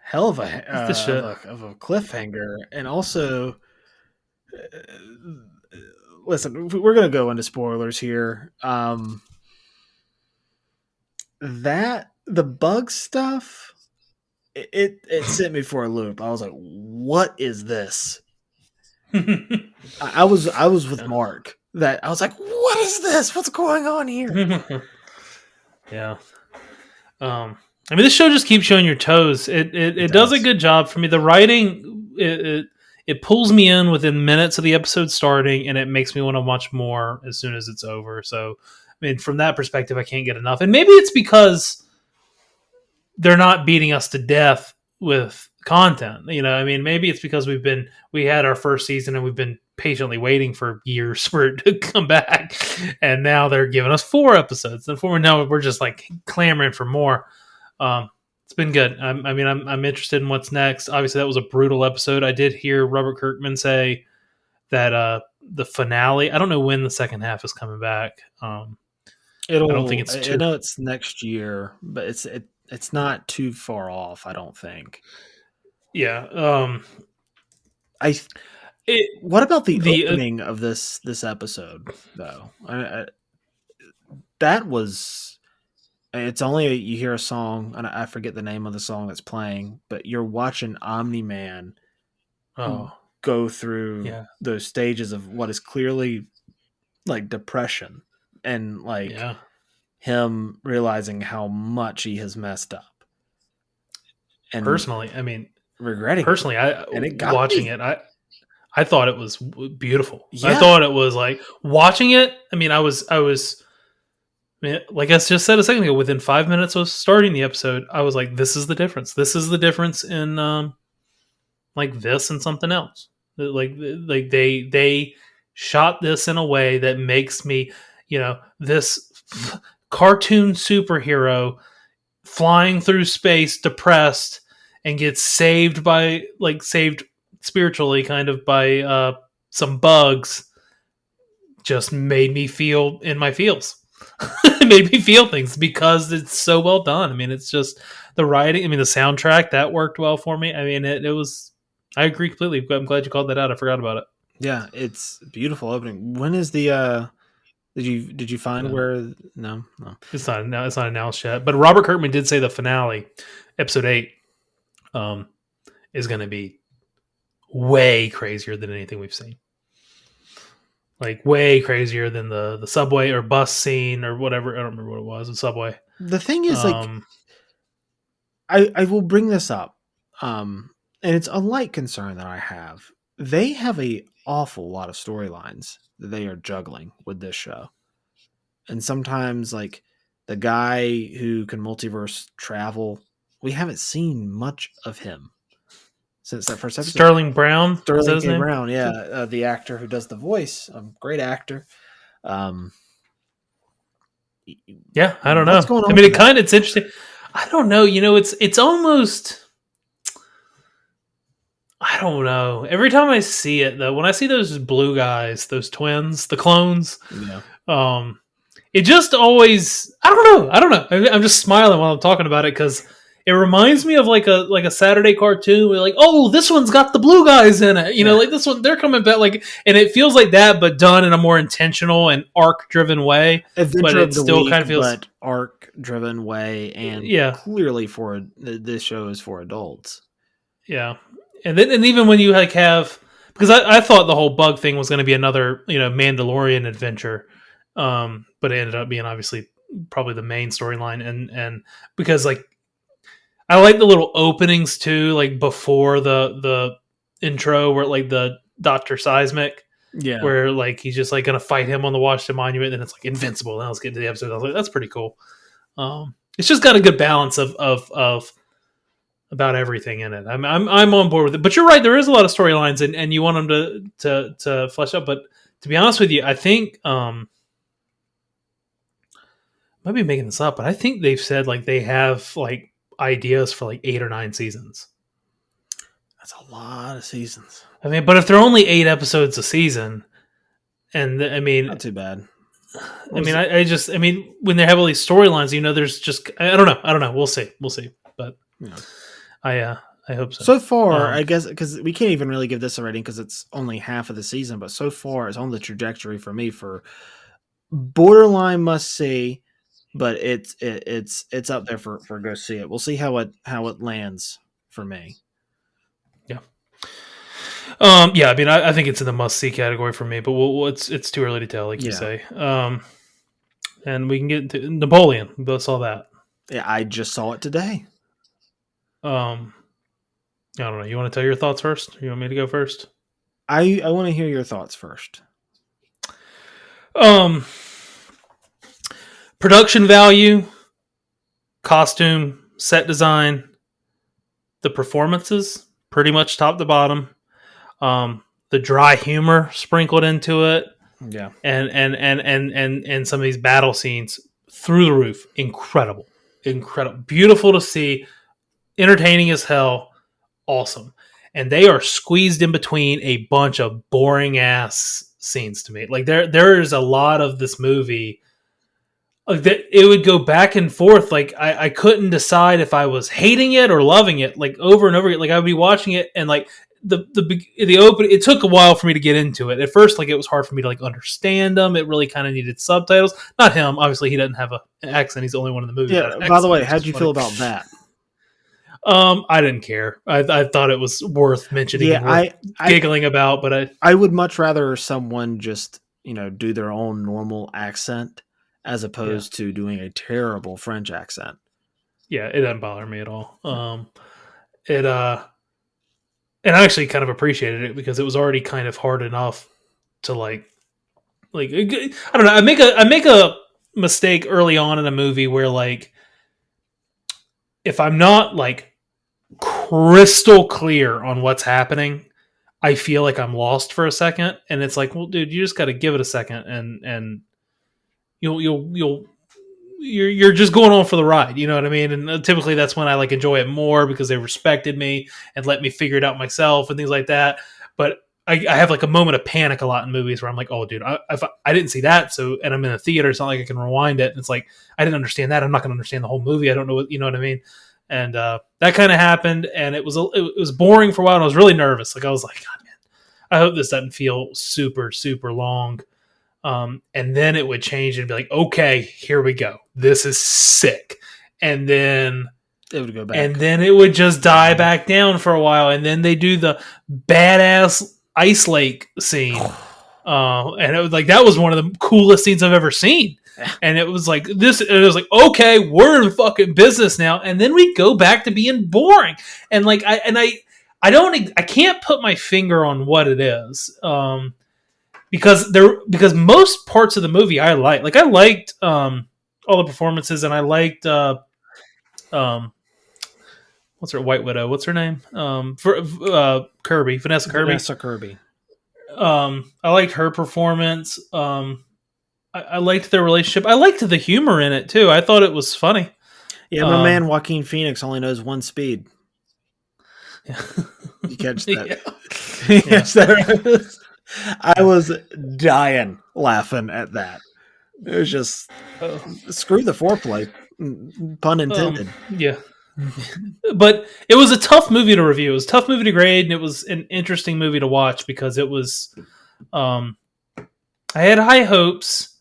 Hell of a cliffhanger, and also, listen, we're gonna go into spoilers here. That the bug stuff, it sent me for a loop. I was like, "What is this?" I was with Mark. That I was like, "What is this? What's going on here?" Yeah. I mean, this show just keeps you on your toes. It does a good job for me. The writing, it pulls me in within minutes of the episode starting, and it makes me want to watch more as soon as it's over. So, I mean, from that perspective, I can't get enough. And maybe it's because they're not beating us to death with content. I mean, maybe it's because we had our first season and we've been patiently waiting for years for it to come back, and now they're giving us 4 episodes. And we're just like clamoring for more. It's been good. I'm interested in what's next. Obviously, that was a brutal episode. I did hear Robert Kirkman say that the finale. I don't know when the second half is coming back. I don't think it's. I know it's next year, but it's not too far off. I don't think. Yeah. What about the opening of this episode though? That was. It's only you hear a song, and I forget the name of the song that's playing, but you're watching Omni-Man go through those stages of what is clearly like depression and him realizing how much he has messed up. And personally, I mean, regretting personally, watching it, I thought it was beautiful. Yeah. I thought it was like watching it. I mean, I was. Like I just said a second ago, within 5 minutes of starting the episode, I was like, "This is the difference. This is the difference in like this and something else. Like they shot this in a way that makes me, this cartoon superhero flying through space, depressed, and gets saved spiritually, kind of by some bugs. Just made me feel in my feels." It made me feel things because it's so well done. I mean, it's just the writing. I mean, the soundtrack that worked well for me. I mean, it was. I agree completely. I'm glad you called that out. I forgot about it. Yeah, it's beautiful opening. When is the? Did you find where? No, it's not announced yet. But Robert Kirkman did say the finale, episode 8, is going to be way crazier than anything we've seen. Like way crazier than the subway or bus scene or whatever. I don't remember what it was. The subway. The thing is, I will bring this up. and it's a light concern that I have. They have a awful lot of storylines that they are juggling with this show. And sometimes, like, the guy who can multiverse travel, we haven't seen much of him since that first episode. Sterling Brown? Sterling K. Brown, the actor who does the voice. Great actor. Yeah, I don't know. I mean, it's interesting. I don't know. It's almost... I don't know. Every time I see it, though, when I see those blue guys, those twins, the clones, it just always... I don't know. I'm just smiling while I'm talking about it because it reminds me of like a Saturday cartoon where, like, oh, this one's got the blue guys in it. Like this one, they're coming back. Like, and it feels like that, but done in a more intentional and arc-driven way. But it still kind of feels arc-driven way, and clearly this show is for adults. Yeah. And even when you like have, because I thought the whole bug thing was going to be another Mandalorian adventure, but it ended up being obviously probably the main storyline, and because like I like the little openings too, like before the intro where like the Dr. Seismic, where like he's just like going to fight him on the Washington Monument, and it's like Invincible. Now let's get into the episode. I was like, that's pretty cool. It's just got a good balance of about everything in it. I'm on board with it, but you're right. There is a lot of storylines, and you want them to flesh up. But to be honest with you, I think might be making this up, but I think they've said like they have like ideas for like 8 or 9 seasons. That's a lot of seasons. I mean, but if they're only 8 episodes a season, and I mean, not too bad. I mean, when they have all these storylines, there's just I don't know. We'll see, but. I hope so. So far, I guess, because we can't even really give this a rating because it's only half of the season, but so far it's on the trajectory for me for borderline must see, but it's up there for go see it. We'll see how it lands for me. Yeah. I mean, I think it's in the must see category for me, but it's too early to tell, like you say. And we can get into Napoleon. We both saw that. Yeah, I just saw it today. I don't know. You want to tell your thoughts first? You want me to go first? I want to hear your thoughts first. Production value, costume, set design, the performances, pretty much top to bottom. The dry humor sprinkled into it. Yeah. And some of these battle scenes through the roof. Incredible. Beautiful to see. Entertaining as hell. Awesome. And they are squeezed in between a bunch of boring ass scenes to me. Like there is a lot of this movie that it would go back and forth. Like I couldn't decide if I was hating it or loving it, like over and over again. Like I would be watching it and like the open, it took a while for me to get into it. At first, like it was hard for me to like understand them. It really kind of needed subtitles. Not him. Obviously he doesn't have an accent. He's the only one in the movie. Yeah. By the way, how'd you feel about that? I didn't care. I thought it was worth mentioning. Yeah, giggling about, but I would much rather someone just do their own normal accent as opposed to doing a terrible French accent. Yeah, it doesn't bother me at all. And I actually kind of appreciated it because it was already kind of hard enough to like I don't know. I make a mistake early on in a movie where like if I'm not like crystal clear on what's happening, I feel like I'm lost for a second, and it's like, well, dude, you just got to give it a second, and you're just going on for the ride. You know what I mean? And typically that's when I like enjoy it more because they respected me and let me figure it out myself and things like that. But I have like a moment of panic a lot in movies where I'm like, oh, dude, I didn't see that, and I'm in a theater. It's not like I can rewind it. And it's like I didn't understand that. I'm not going to understand the whole movie. I don't know what you know what I mean. And that kind of happened, and it was boring for a while, and I was really nervous. Like I was like, God, man, I hope this doesn't feel super, super long. And then it would change and be like, okay, here we go. This is sick. And then it would go back, and then it would just die back down for a while, and then they do the badass ice lake scene. And it was like that was one of the coolest scenes I've ever seen. And it was like this. It was like, okay, we're in fucking business now. And then we go back to being boring. And like I can't put my finger on what it is. Because most parts of the movie I like. Like I liked all the performances, and I liked what's her White Widow? What's her name? Kirby, Vanessa Kirby. Vanessa Kirby. I liked her performance. I liked their relationship. I liked the humor in it too. I thought it was funny. Yeah, my man Joaquin Phoenix only knows one speed. Yeah. You catch that? Yeah. I was dying laughing at that. It was just screw the foreplay, pun intended. Yeah. But it was a tough movie to review. It was a tough movie to grade, and it was an interesting movie to watch because it was. I had high hopes.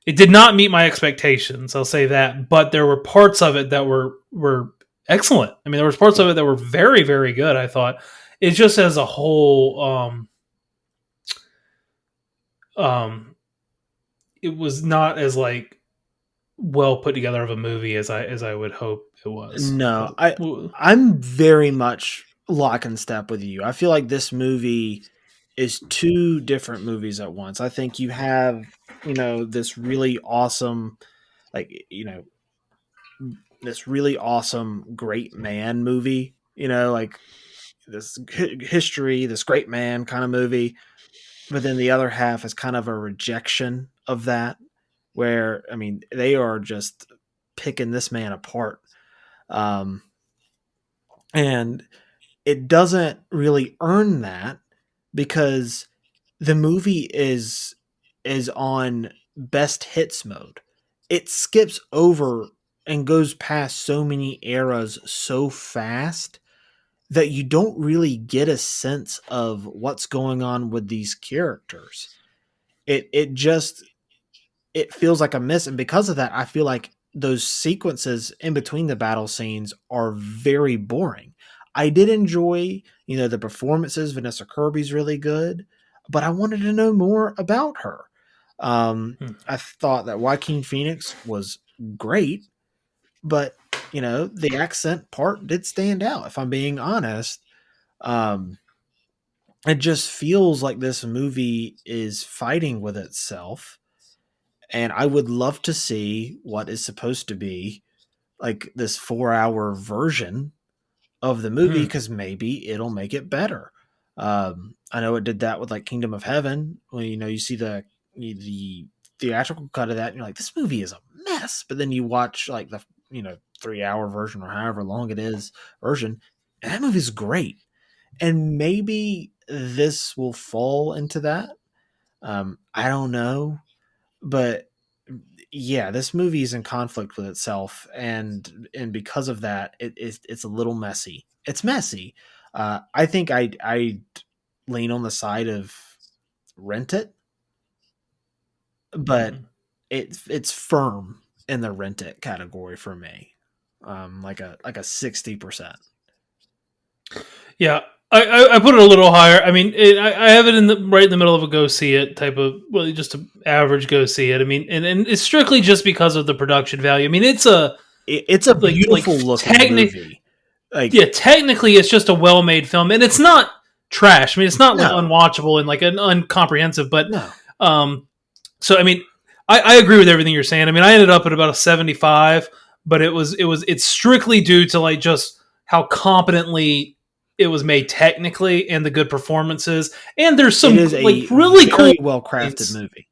It did not meet my expectations. I'll say that, but there were parts of it that were excellent. I mean, there was parts of it that were very, very good. I thought it just as a whole. It was not as like well put together of a movie as I would hope it was. No, I'm very much lock and step with you. I feel like this movie is two different movies at once. I think you have, this really awesome, this really awesome great man movie, like this history, this great man kind of movie. But then the other half is kind of a rejection of that, where, I mean, they are just picking this man apart. And it doesn't really earn that because the movie is on best hits mode. It skips over and goes past so many eras so fast that you don't really get a sense of what's going on with these characters. It feels like a miss. And because of that, I feel like those sequences in between the battle scenes are very boring. I did enjoy, the performances. Vanessa Kirby's really good, but I wanted to know more about her. I thought that Joaquin Phoenix was great, but the accent part did stand out. If I'm being honest, it just feels like this movie is fighting with itself. And I would love to see what is supposed to be like this 4-hour version of the movie, because maybe it'll make it better. I know it did that with like Kingdom of Heaven. When you see the theatrical cut of that, and you're like, this movie is a mess. But then you watch like the 3-hour version or however long it is version, and that movie's great. And maybe this will fall into that. I don't know. But yeah, this movie is in conflict with itself, and because of that, it's a little messy. It's messy. I think I lean on the side of rent it, but it's firm in the rent it category for me, like a 60%. Yeah. I put it a little higher. I mean, I have it right in the middle of a go see it type of, well, just an average go see it. I mean, and it's strictly just because of the production value. I mean, it's a beautiful looking movie. Technically, it's just a well made film, and it's not trash. I mean, it's not like unwatchable and like an uncomprehensive. But so I mean, I agree with everything you're saying. I mean, I ended up at about a 75, but it's strictly due to like just how competently it was made technically and the good performances, and there's some like really cool, well crafted movie.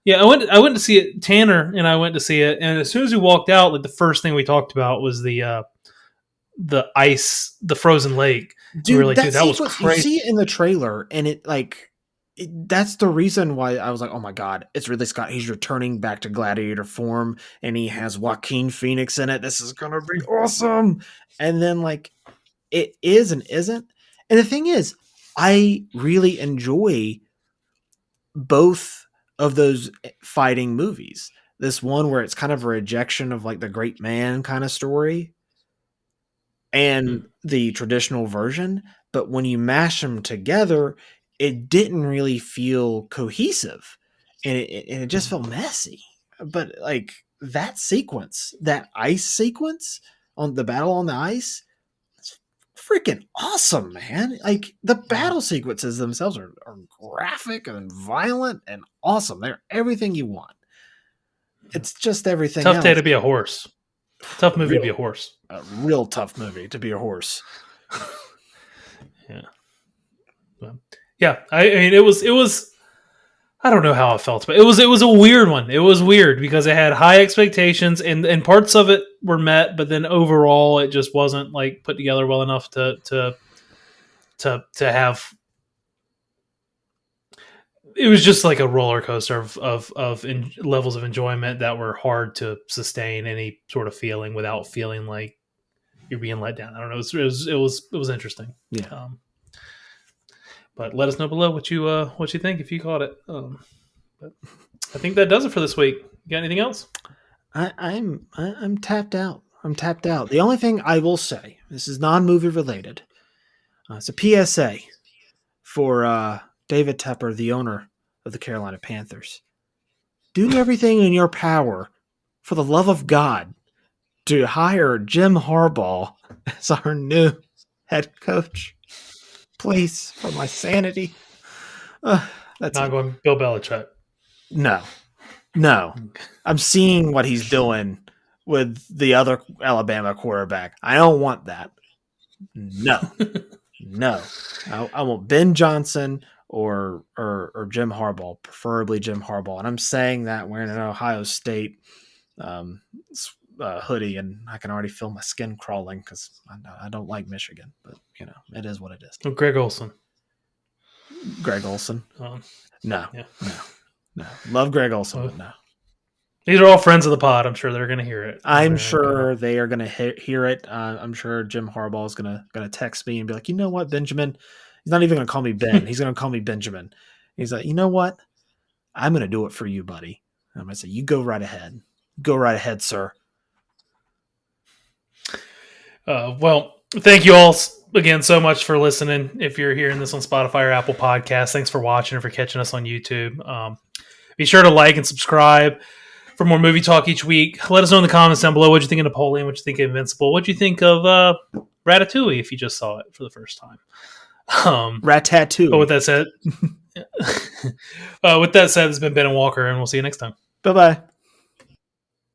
Yeah, I went to see it. Tanner and I went to see it, and as soon as we walked out, like the first thing we talked about was the ice, the frozen lake. Dude, we were like, dude, that was crazy. You see it in the trailer, and that's the reason why I was like, oh my god, it's Ridley Scott. He's returning back to gladiator form, and he has Joaquin Phoenix in it. This is gonna be awesome. And then like, it is and isn't. And the thing is, I really enjoy both of those fighting movies. This one where it's kind of a rejection of like the great man kind of story, and the traditional version. But when you mash them together, it didn't really feel cohesive, and it just felt messy. But like that sequence, that ice sequence on the battle on the ice, it's freaking awesome, man. Like the battle sequences themselves are graphic and violent and awesome. They're everything you want. It's just everything Tough else. day to be a horse. Tough movie to be a horse. A real tough movie to be a horse. Yeah. Yeah. I mean, it was. I don't know how it felt, but it was a weird one. It was weird because it had high expectations and parts of it were met, but then overall it just wasn't like put together well enough to have. It was just like a roller coaster of levels of enjoyment that were hard to sustain any sort of feeling without feeling like you're being let down. I don't know. It was interesting. Yeah. But let us know below what you think if you caught it. But I think that does it for this week. You got anything else? I'm tapped out. I'm tapped out. The only thing I will say, this is non-movie related. It's a PSA for David Tepper, the owner of the Carolina Panthers. Do everything in your power, for the love of God, to hire Jim Harbaugh as our new head coach. Please, for my sanity. That's not going Bill Belichick. No. I'm seeing what he's doing with the other Alabama quarterback. I don't want that. No. I want Ben Johnson or Jim Harbaugh, preferably Jim Harbaugh. And I'm saying that wearing an Ohio State hoodie, and I can already feel my skin crawling because I don't like Michigan, but it is what it is. Oh, Greg Olsen. No. Love Greg Olsen, but no. These are all friends of the pod. I'm sure they're going to hear it. I'm sure they are going to hear it. I'm sure Jim Harbaugh is going to text me and be like, you know what, Benjamin? He's not even going to call me Ben. He's going to call me Benjamin. He's like, you know what? I'm going to do it for you, buddy. And I'm going to say, you go right ahead. Go right ahead, sir. Well, thank you all again so much for listening. If you're hearing this on Spotify or Apple Podcasts, thanks for watching and for catching us on YouTube. Be sure to like and subscribe for more movie talk each week. Let us know in the comments down below what you think of Napoleon, what you think of Invincible, what you think of Ratatouille if you just saw it for the first time. Ratatouille. But with that said, this has been Ben and Walker, and we'll see you next time. Bye-bye.